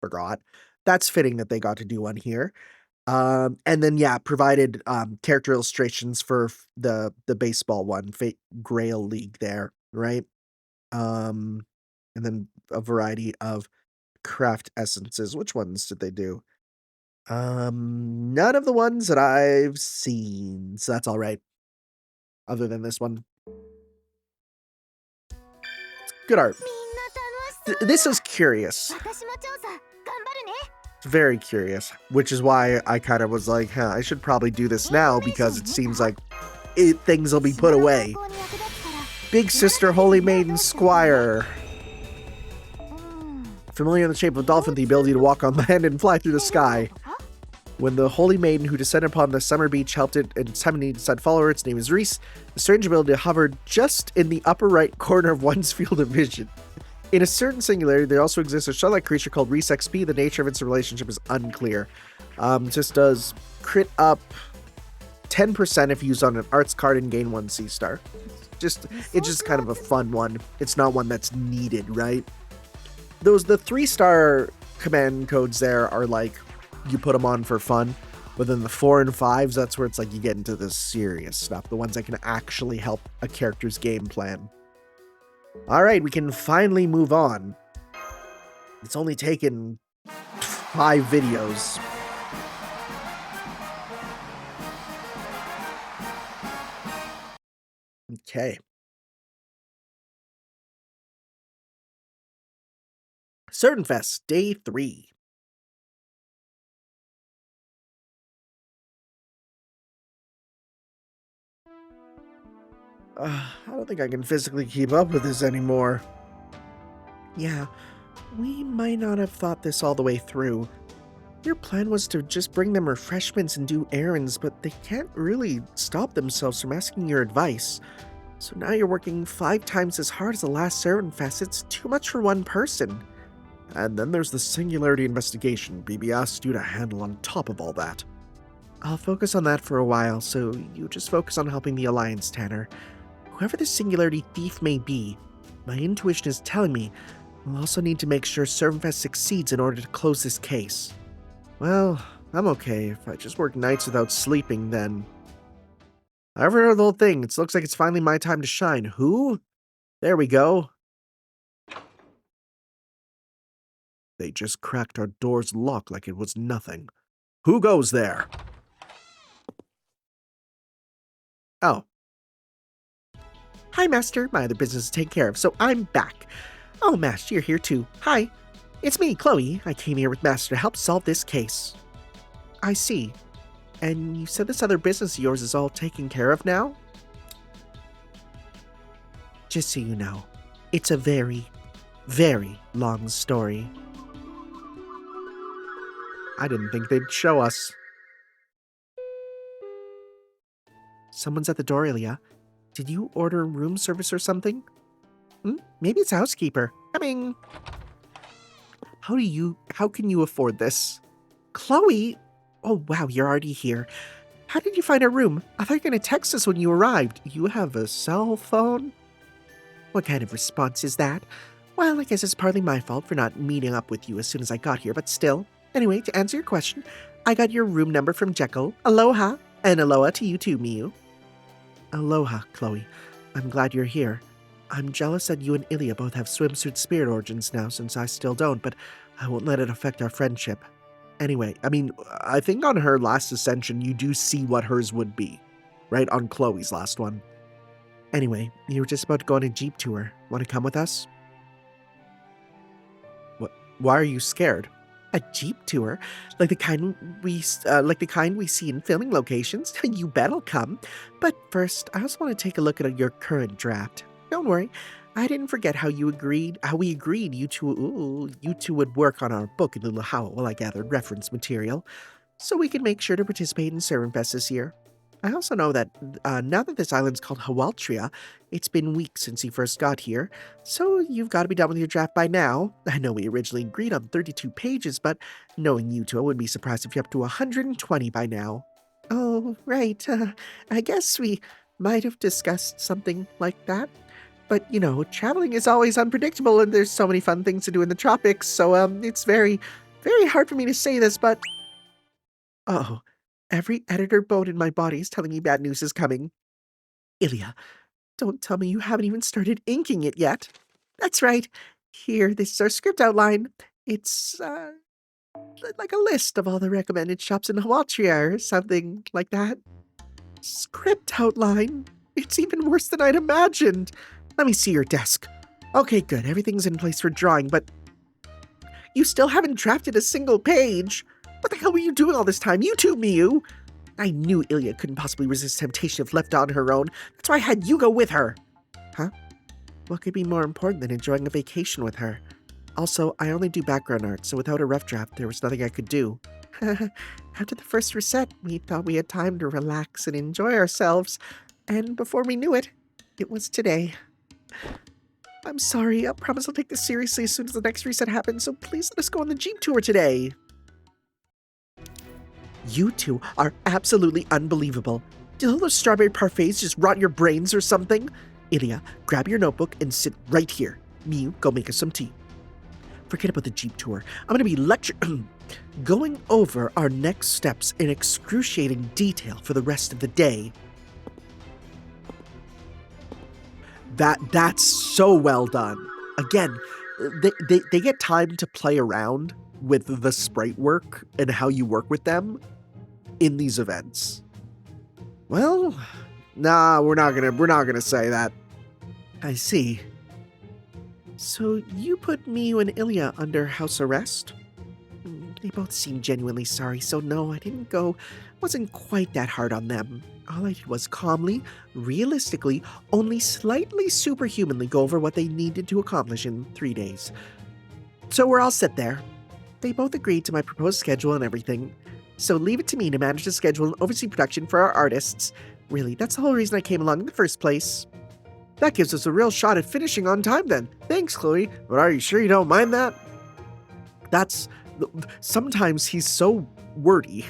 Forgot. That's fitting that they got to do one here. And then, yeah, provided character illustrations for the baseball one, Fate Grail League there, right? And then a variety of craft essences. Which ones did they do? None of the ones that I've seen. So that's all right. Other than this one. Good art. This is curious. It's very curious. Which is why I kind of was like, I should probably do this now because it seems like things will be put away. Big Sister Holy Maiden Squire. Familiar in the shape of a dolphin, the ability to walk on land and fly through the sky. When the holy maiden who descended upon the summer beach helped it in its time of need decide to follow her, its name is Reese. The strange ability to hover just in the upper right corner of one's field of vision. In a certain singularity, there also exists a shell-like creature called Reese XP. The nature of its relationship is unclear. Just does crit up 10% if used on an arts card and gain 1 C-star. It's just kind of a fun one. It's not one that's needed, right? The 3-star command codes there are like, you put them on for fun. But then the 4 and 5s, that's where it's like you get into the serious stuff, the ones that can actually help a character's game plan. All right, we can finally move on. It's only taken 5 videos. Okay. ServantFes, Day 3. I don't think I can physically keep up with this anymore. Yeah, we might not have thought this all the way through. Your plan was to just bring them refreshments and do errands, but they can't really stop themselves from asking your advice. So now you're working 5 times as hard as the last ServantFes. It's too much for one person. And then there's the Singularity investigation BB asked you to handle on top of all that. I'll focus on that for a while, so you just focus on helping the Alliance, Tanner. Whoever the Singularity thief may be, my intuition is telling me we'll also need to make sure ServantFes succeeds in order to close this case. Well, I'm okay. If I just work nights without sleeping, then... I've heard the whole thing. It looks like it's finally my time to shine. Who? There we go. They just cracked our door's lock like it was nothing. Who goes there? Oh. Hi, Master. My other business to take care of, so I'm back. Oh, Master, you're here too. Hi. It's me, Chloe. I came here with Master to help solve this case. I see. And you said this other business of yours is all taken care of now? Just so you know, it's a very, very long story. I didn't think they'd show us. Someone's at the door, Ilya. Did you order room service or something? Maybe it's a housekeeper. Coming. How can you afford this? Chloe? Oh, wow, you're already here. How did you find our room? I thought you were going to text us when you arrived. You have a cell phone? What kind of response is that? Well, I guess it's partly my fault for not meeting up with you as soon as I got here, but still. Anyway, to answer your question, I got your room number from Jekyll. Aloha. And aloha to you too, Miyu. Aloha, Chloe. I'm glad you're here. I'm jealous that you and Ilya both have swimsuit spirit origins now, since I still don't, but I won't let it affect our friendship. Anyway, I think on her last ascension, you do see what hers would be, right? On Chloe's last one. Anyway, you were just about to go on a Jeep tour. Want to come with us? What? Why are you scared? A Jeep tour? Like the kind we see in filming locations? You bet I'll come. But first, I also want to take a look at your current draft. Don't worry, I didn't forget how we agreed you two would work on our book in Little Howl while I gathered reference material, so we can make sure to participate in ServantFes this year. I also know that now that this island's called Hawaltria, it's been weeks since you first got here, so you've got to be done with your draft by now. I know we originally agreed on 32 pages, but knowing you two, I wouldn't be surprised if you're up to 120 by now. Oh, right. I guess we might have discussed something like that. But, traveling is always unpredictable, and there's so many fun things to do in the tropics, so, it's very, very hard for me to say this, but... Uh-oh. Every editor bone in my body is telling me bad news is coming. Ilya, don't tell me you haven't even started inking it yet. That's right. Here, this is our script outline. It's, like a list of all the recommended shops in Hawaltria or something like that. Script outline? It's even worse than I'd imagined. Let me see your desk. Okay, good. Everything's in place for drawing, but you still haven't drafted a single page. What the hell were you doing all this time? You too, Miyu. I knew Ilya couldn't possibly resist temptation if left on her own. That's why I had you go with her. Huh? What could be more important than enjoying a vacation with her? Also, I only do background art, so without a rough draft, there was nothing I could do. After the first reset, we thought we had time to relax and enjoy ourselves. And before we knew it, it was today. I'm sorry. I promise I'll take this seriously as soon as the next reset happens, so please let us go on the Jeep tour today. You two are absolutely unbelievable. Did all those strawberry parfaits just rot your brains or something? Ilya, grab your notebook and sit right here. Miyu, go make us some tea. forget about the Jeep tour. I'm going to be going over our next steps in excruciating detail for the rest of the day. That's so well done. Again, they get time to play around with the sprite work and how you work with them in these events. Well, nah, we're not gonna say that. I see. So you put Miyu and Ilya under house arrest? They both seemed genuinely sorry, so no, I didn't go. Wasn't quite that hard on them. All I did was calmly, realistically, only slightly superhumanly go over what they needed to accomplish in 3 days. So we're all set there. They both agreed to my proposed schedule and everything. So leave it to me to manage the schedule and oversee production for our artists. Really, that's the whole reason I came along in the first place. That gives us a real shot at finishing on time then. Thanks, Chloe, but are you sure you don't mind that? Sometimes he's so wordy.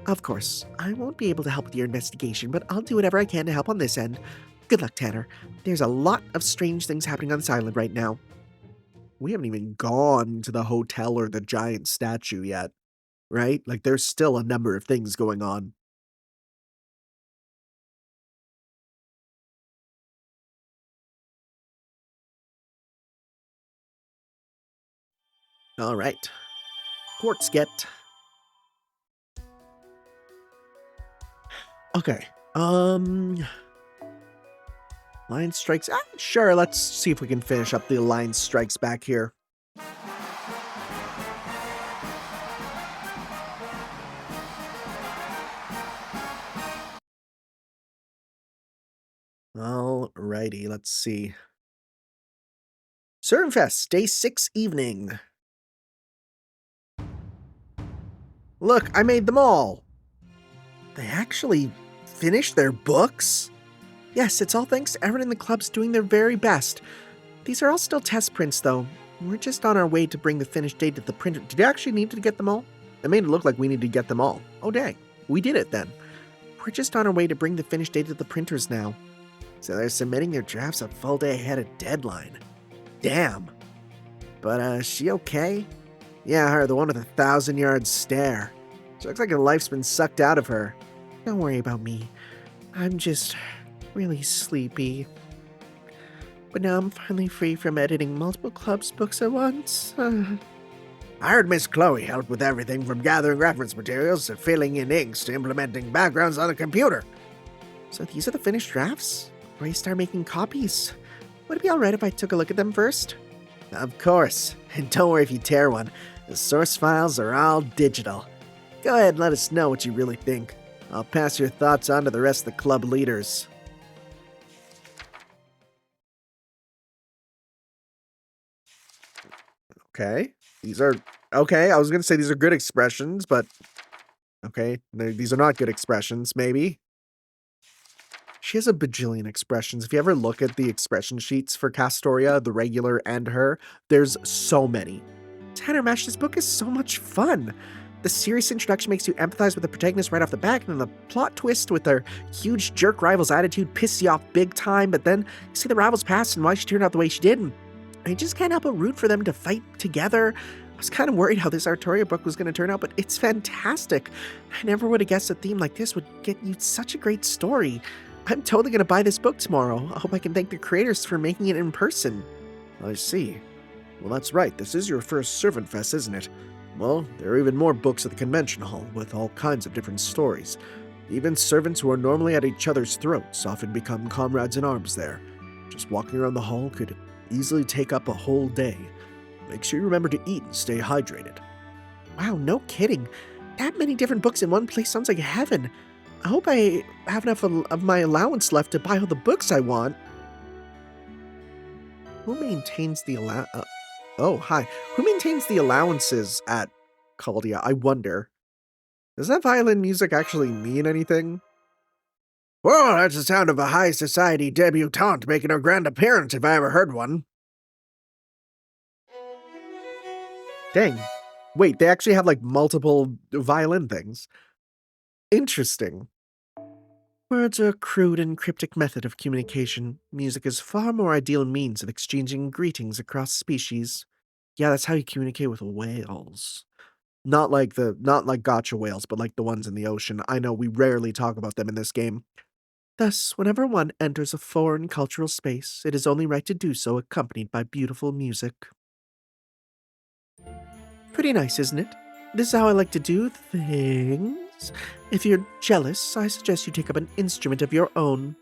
Of course, I won't be able to help with your investigation, but I'll do whatever I can to help on this end. Good luck, Tanner. There's a lot of strange things happening on this island right now. We haven't even gone to the hotel or the giant statue yet, right? Like, there's still a number of things going on. All right. Quartz get. Okay. Line strikes. Sure, let's see if we can finish up the line strikes back here. Alrighty, let's see. ServantFes, Day 6 evening. Look, I made them all. They actually finished their books? Yes, it's all thanks to everyone in the clubs doing their very best. These are all still test prints, though. We're just on our way to bring the finished date to the printer. Did you actually need to get them all? It made it look like we need to get them all. Oh, dang. We did it, then. We're just on our way to bring the finished date to the printers now. So they're submitting their drafts a full day ahead of deadline. Damn. But, is she okay? Yeah, her, the one with 1,000-yard stare. She looks like her life's been sucked out of her. Don't worry about me. I'm just really sleepy. But now I'm finally free from editing multiple clubs' books at once. I heard Miss Chloe helped with everything from gathering reference materials to filling in inks to implementing backgrounds on a computer. So these are the finished drafts? Or you start making copies? Would it be alright if I took a look at them first? Of course. And don't worry if you tear one. The source files are all digital. Go ahead and let us know what you really think. I'll pass your thoughts on to the rest of the club leaders. Okay. These are... Okay, I was going to say these are good expressions, but... Okay, these are not good expressions, maybe. She has a bajillion expressions. If you ever look at the expression sheets for Castoria, the regular and her, there's so many. Tanner Mash, this book is so much fun. The serious introduction makes you empathize with the protagonist right off the bat, and then the plot twist with their huge jerk rival's attitude pisses you off big time, but then you see the rival's past and why she turned out the way she did, and you just can't help but root for them to fight together. I was kind of worried how this Editorial book was going to turn out, but it's fantastic. I never would have guessed a theme like this would get you such a great story. I'm totally going to buy this book tomorrow. I hope I can thank the creators for making it in person. I see. Well, that's right. This is your first ServantFes, isn't it? Well, there are even more books at the convention hall with all kinds of different stories. Even servants who are normally at each other's throats often become comrades in arms there. Just walking around the hall could easily take up a whole day. Make sure you remember to eat and stay hydrated. Wow, no kidding. That many different books in one place sounds like heaven. I hope I have enough of my allowance left to buy all the books I want. Who maintains the Oh, hi. Who maintains the allowances at Caldia? I wonder. Does that violin music actually mean anything? Well, that's the sound of a high society debutante making her grand appearance if I ever heard one. Dang. Wait, they actually have like multiple violin things. Interesting. Words are a crude and cryptic method of communication. Music is far more ideal means of exchanging greetings across species. Yeah, that's how you communicate with whales. Not like gotcha whales, but like the ones in the ocean. I know we rarely talk about them in this game. Thus, whenever one enters a foreign cultural space, it is only right to do so accompanied by beautiful music. Pretty nice, isn't it? This is how I like to do things. If you're jealous, I suggest you take up an instrument of your own.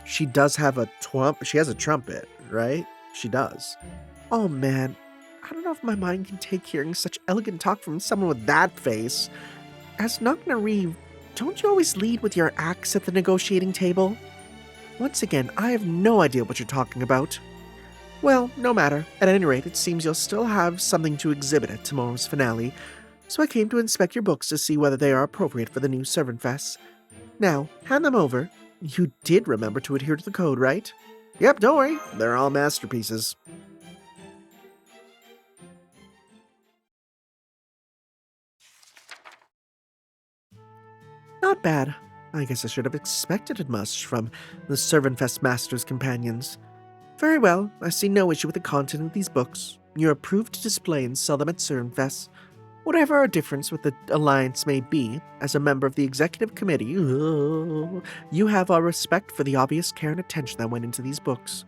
She does have a she has a trumpet, right? She does. Oh man, I don't know if my mind can take hearing such elegant talk from someone with that face. As Knocknaree, don't you always lead with your axe at the negotiating table? Once again, I have no idea what you're talking about. Well, no matter. At any rate, it seems you'll still have something to exhibit at tomorrow's finale, so I came to inspect your books to see whether they are appropriate for the new ServantFes. Now, hand them over. You did remember to adhere to the code, right? Yep, don't worry. They're all masterpieces. Not bad. I guess I should have expected as much from the ServantFest Master's companions. Very well, I see no issue with the content of these books. You're approved to display and sell them at ServantFest. Whatever our difference with the Alliance may be, as a member of the Executive Committee, you have our respect for the obvious care and attention that went into these books.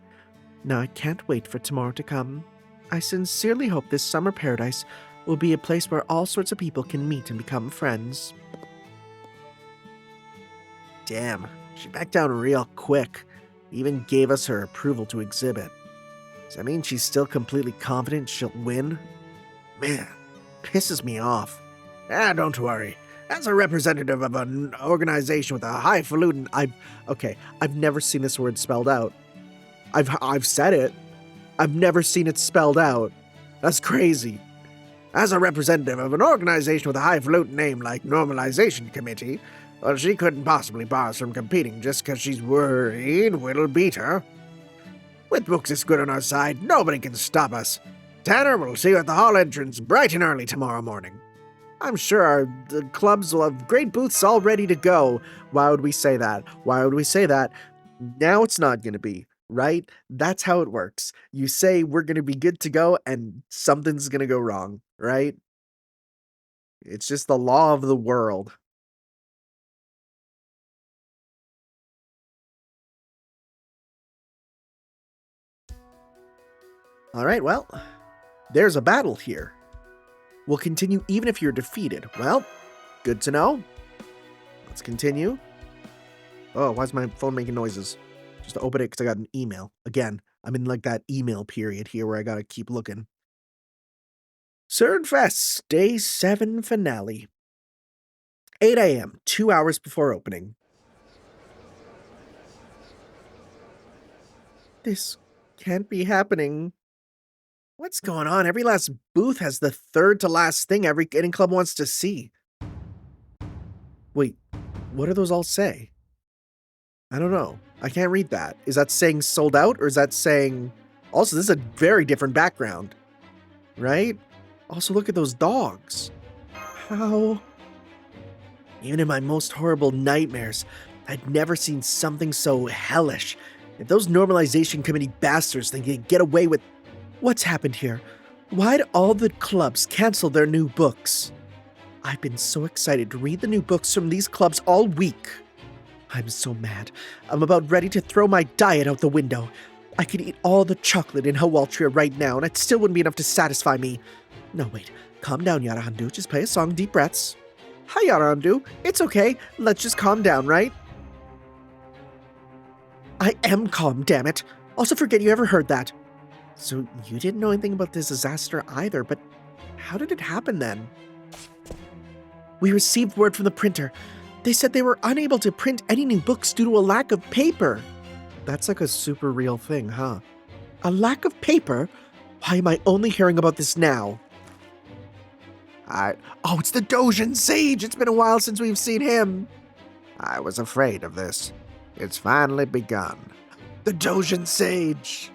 Now I can't wait for tomorrow to come. I sincerely hope this summer paradise will be a place where all sorts of people can meet and become friends. Damn, she backed down real quick. Even gave us her approval to exhibit. Does that mean she's still completely confident she'll win? Man, pisses me off. Don't worry. As a representative of an organization with a highfalutin... I've never seen this word spelled out. I've said it. I've never seen it spelled out. That's crazy. As a representative of an organization with a highfalutin name like Normalization Committee, well, she couldn't possibly bar us from competing just because she's worried we'll beat her. With books this good on our side, nobody can stop us. Tanner, we'll see you at the hall entrance bright and early tomorrow morning. I'm sure the clubs will have great booths all ready to go. Why would we say that? Why would we say that? Now it's not going to be, right? That's how it works. You say we're going to be good to go and something's going to go wrong, right? It's just the law of the world. Alright, well, there's a battle here. We'll continue even if you're defeated. Well, good to know. Let's continue. Oh, why is my phone making noises? Just to open it because I got an email. Again, I'm in like that email period here where I gotta keep looking. ServantFes Day 7 Finale. 8 a.m., 2 hours before opening. This can't be happening. What's going on? Every last booth has the third to last thing every getting club wants to see. Wait, what do those all say? I don't know. I can't read that. Is that saying sold out or is that saying... Also, this is a very different background, right? Also, look at those dogs. How? Even in my most horrible nightmares, I'd never seen something so hellish. If those normalization committee bastards think they can get away with... What's happened here? Why'd all the clubs cancel their new books? I've been so excited to read the new books from these clubs all week. I'm so mad. I'm about ready to throw my diet out the window. I could eat all the chocolate in Hawaltria right now, and it still wouldn't be enough to satisfy me. No, wait. Calm down, Yarahandu. Just play a song, deep breaths. Hi, Yarahandu. It's okay. Let's just calm down, right? I am calm, damn it. Also forget you ever heard that. So you didn't know anything about this disaster either, but how did it happen then? We received word from the printer. They said they were unable to print any new books due to a lack of paper. That's like a super real thing, huh? A lack of paper? Why am I only hearing about this now? Oh, it's the Doujin Sage! It's been a while since we've seen him! I was afraid of this. It's finally begun. The Doujin Sage!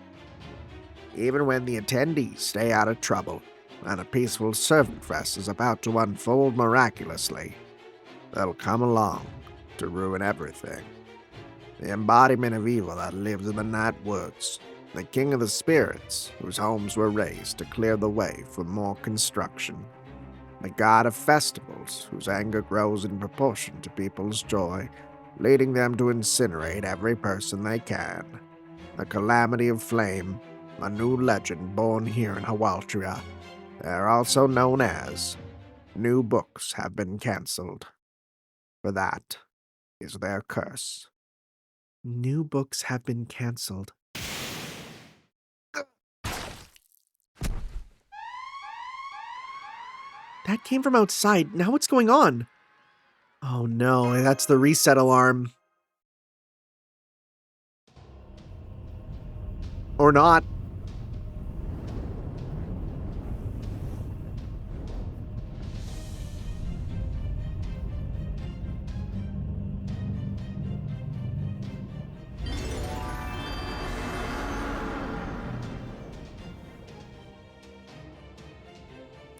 Even when the attendees stay out of trouble, and a peaceful ServantFes is about to unfold miraculously, they'll come along to ruin everything. The embodiment of evil that lives in the night woods. the king of the spirits, whose homes were raised to clear the way for more construction. The god of festivals, whose anger grows in proportion to people's joy, leading them to incinerate every person they can. The Calamity of Flame, a new legend born here in Hawaltria. They're also known as New Books Have Been Cancelled. For that is their curse. New books have been cancelled. That came from outside. Now what's going on? Oh no, that's the reset alarm. Or not.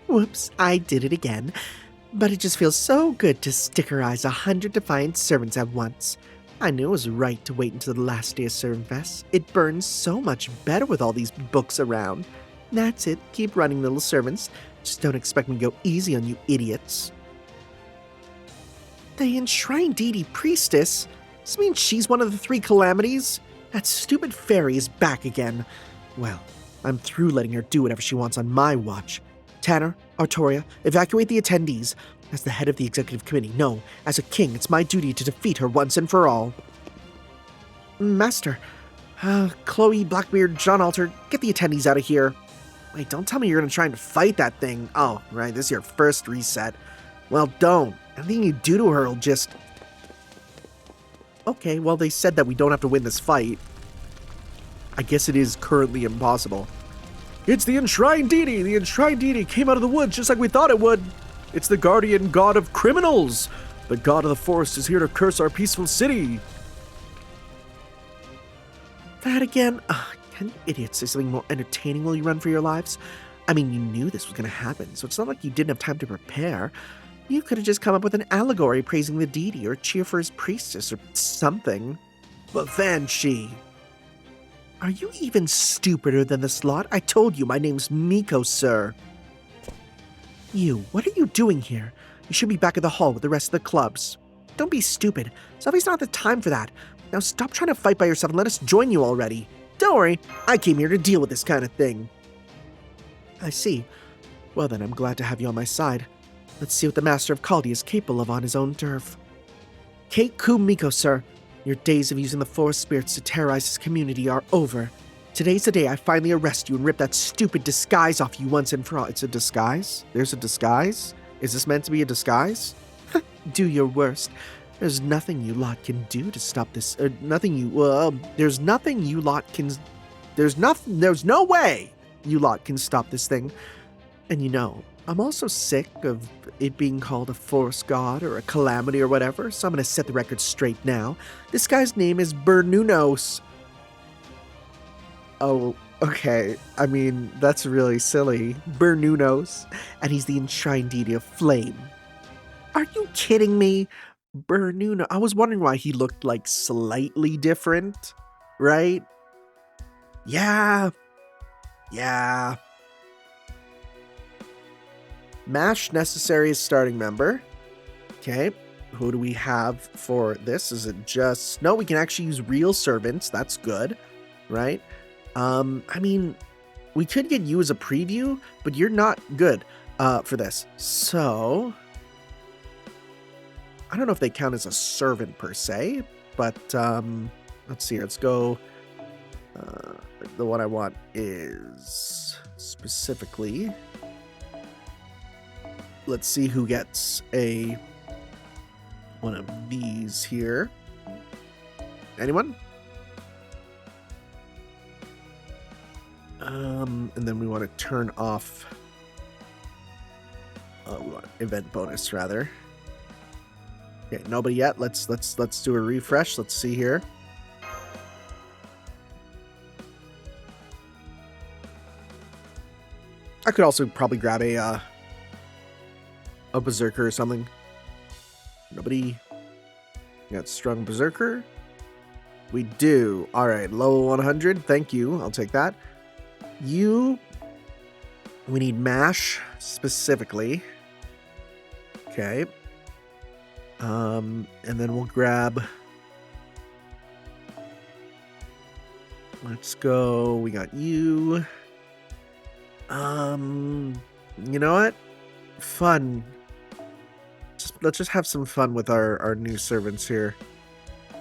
Whoops, I did it again. But it just feels so good to stickerize 100 defiant servants at once. I knew it was right to wait until the last day of ServantFes. It burns so much better with all these books around. That's it, keep running, little servants. Just don't expect me to go easy on you idiots. The enshrined deity priestess? Does this mean she's one of the 3 calamities? That stupid fairy is back again. Well, I'm through letting her do whatever she wants on my watch. Tanner, Artoria, evacuate the attendees. As the head of the executive committee, no, as a king, it's my duty to defeat her once and for all. Master, Chloe, Blackbeard, John Alter, get the attendees out of here. Wait, don't tell me you're gonna try and fight that thing. Oh, right, this is your first reset. Well, don't. Anything you do to her will just... Okay, well, they said that we don't have to win this fight. I guess it is currently impossible. It's the enshrined deity! The enshrined deity came out of the woods just like we thought it would! It's the guardian god of criminals! The god of the forest is here to curse our peaceful city! That again? Can you idiots say something more entertaining while you run for your lives? I mean, you knew this was going to happen, so it's not like you didn't have time to prepare. You could have just come up with an allegory praising the deity or cheer for his priestess or something. But then Are you even stupider than the slot? I told you my name's Miko, sir. You, what are you doing here? You should be back at the hall with the rest of the clubs. Don't be stupid. Sophie's not the time for that. Now stop trying to fight by yourself and let us join you already. Don't worry, I came here to deal with this kind of thing. I see. Well then, I'm glad to have you on my side. Let's see what the Master of Kaldi is capable of on his own turf. Kate Ku Miko, sir. Your days of using the forest spirits to terrorize this community are over. Today's the day I finally arrest you and rip that stupid disguise off you once and for all. It's a disguise? There's a disguise? Is this meant to be a disguise? Do your worst. There's nothing you lot can do to stop this. There's nothing you lot can... There's no way you lot can stop this thing. And you know, I'm also sick of it being called a forest god or a calamity or whatever, so I'm gonna set the record straight now. This guy's name is Bernunos. Oh, okay. I mean, that's really silly. Bernunos. And he's the enshrined deity of flame. Are you kidding me? Bernuno. I was wondering why he looked like slightly different, right? Yeah. Mash necessary as starting member. Okay. Who do we have for this? Is it just... No, we can actually use real servants. That's good, right? I mean, we could get you as a preview, but you're not good for this. So... I don't know if they count as a servant per se, but let's see here. Let's go. The one I want is specifically. Let's see who gets one of these here. Anyone? And then we want to turn off. We want event bonus rather. Okay, nobody yet. Let's do a refresh. Let's see here. I could also probably grab a berserker or something. Nobody. You got strong berserker. We do. All right, level 100. Thank you. I'll take that. We need mash specifically. Okay. And then we'll grab. Let's go. We got you. You know what? Fun. Let's just have some fun with our new servants here.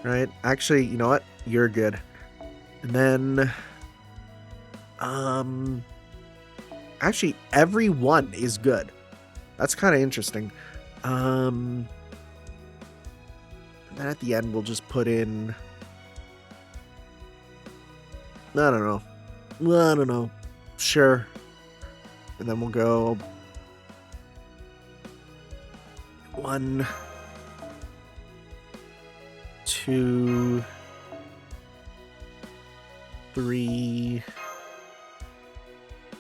Right? Actually, you know what? You're good. And then actually everyone is good. That's kind of interesting. And then at the end we'll just put in I don't know. Sure. And then we'll go 1, 2, 3.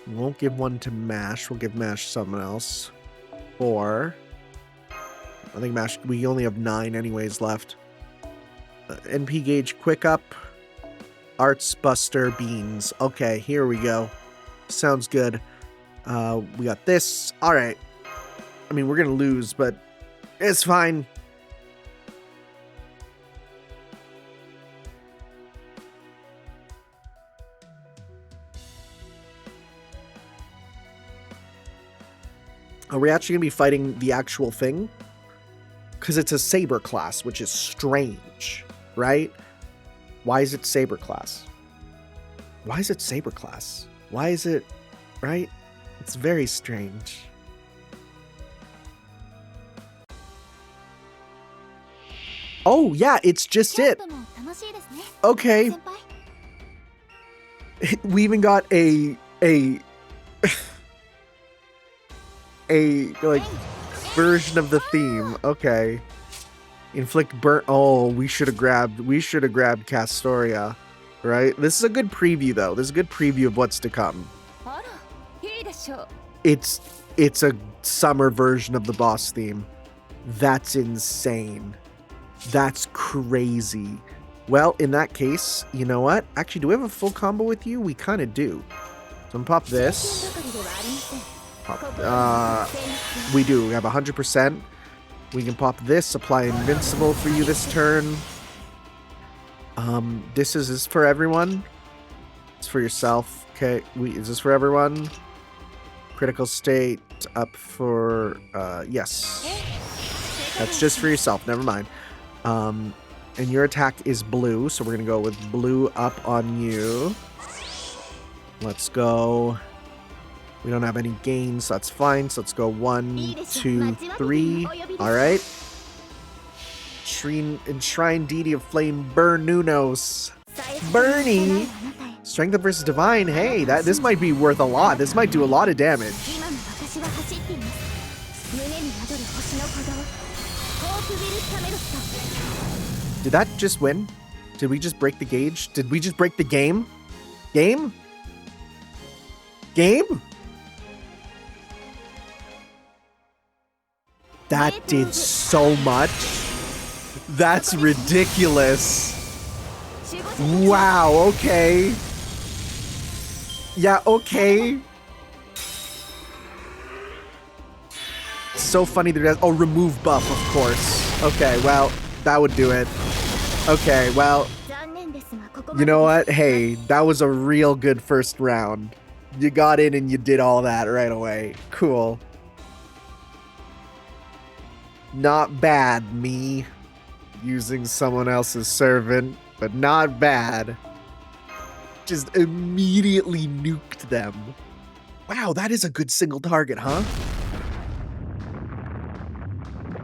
We won't give one to Mash. We'll give Mash someone else. 4. I think Mash, we only have 9 anyways left. NP Gauge Quick Up. Arts Buster Beans. Okay, here we go. Sounds good. We got this. All right. I mean, we're going to lose, but it's fine. Are we actually going to be fighting the actual thing? Because it's a Saber class, which is strange, right? Why is it Saber class? Why is it Saber class? Why is it, right? It's very strange. Oh, yeah, it's just it. Okay. We even got a like version of the theme. Okay. Inflict burn. Oh, we should have grabbed Castoria, right? This is a good preview though. This is a good preview of what's to come. It's a summer version of the boss theme. That's insane. That's crazy. Well, in that case, you know what? Actually, do we have a full combo with you? We kind of do. So I'm gonna pop this. We do. We have 100%. We can pop this. Apply invincible for you this turn. This is for everyone. It's for yourself. Okay. Is this for everyone? Critical state up for yes. That's just for yourself. Never mind. And your attack is blue, so we're gonna go with blue up on you. Let's go. We don't have any gains, so that's fine. So let's go 1, 2, 3. All right. Enshrine Deity of Flame, Bernunos. Bernie. Strength versus Divine. Hey, this might be worth a lot. This might do a lot of damage. Did that just win? Did we just break the gauge? Did we just break the game? Game? That did so much. That's ridiculous. Wow, okay. Yeah, okay. So funny that it has, oh, remove buff, of course. Okay, well, that would do it. Okay, well, you know what? Hey, that was a real good first round. You got in and you did all that right away. Cool. Not bad, me. Using someone else's servant, but not bad. Just immediately nuked them. Wow, that is a good single target, huh?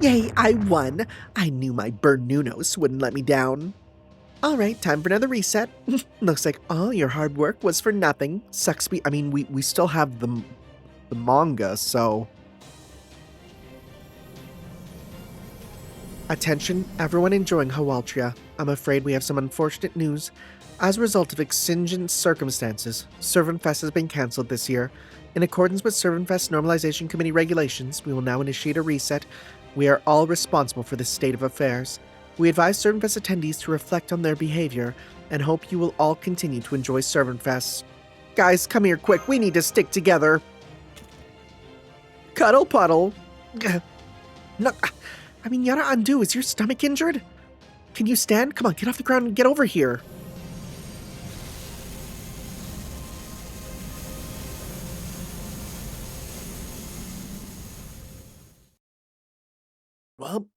Yay, I won. I knew my Bernunos wouldn't let me down. All right, time for another reset. Looks like all your hard work was for nothing. Sucks. I mean, we still have the manga, so. Attention, everyone enjoying Hawaltria. I'm afraid we have some unfortunate news. As a result of exigent circumstances, ServantFes has been cancelled this year. In accordance with ServantFes Normalization Committee regulations, we will now initiate a reset. We are all responsible for this state of affairs. We advise ServantFes attendees to reflect on their behavior and hope you will all continue to enjoy ServantFes. Guys, come here quick. We need to stick together. Cuddle puddle. No, I mean, Yara Undo, is your stomach injured? Can you stand? Come on, get off the ground and get over here. Well,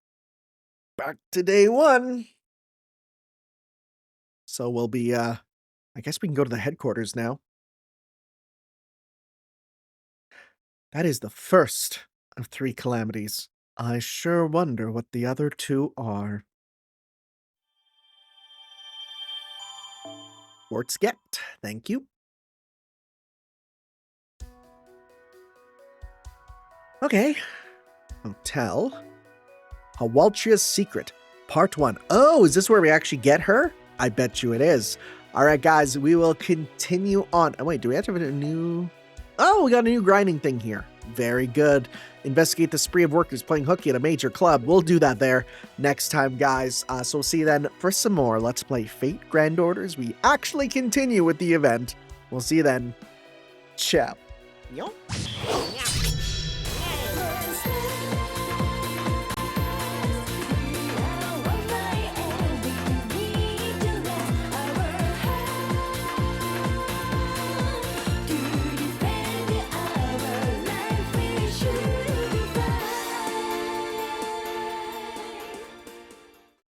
back to day one. So we'll be, I guess we can go to the headquarters now. That is the first of 3 calamities. I sure wonder what the other 2 are. Quartz get, thank you. Okay. Hotel. Hawaltria's Secret, Part 1. Oh, is this where we actually get her? I bet you it is. All right, guys, we will continue on. Oh, wait, do we have to have a new... Oh, we got a new grinding thing here. Very good. Investigate the spree of workers playing hooky at a major club. We'll do that there next time, guys. So we'll see you then for some more Let's Play Fate Grand Orders. We actually continue with the event. We'll see you then. Ciao.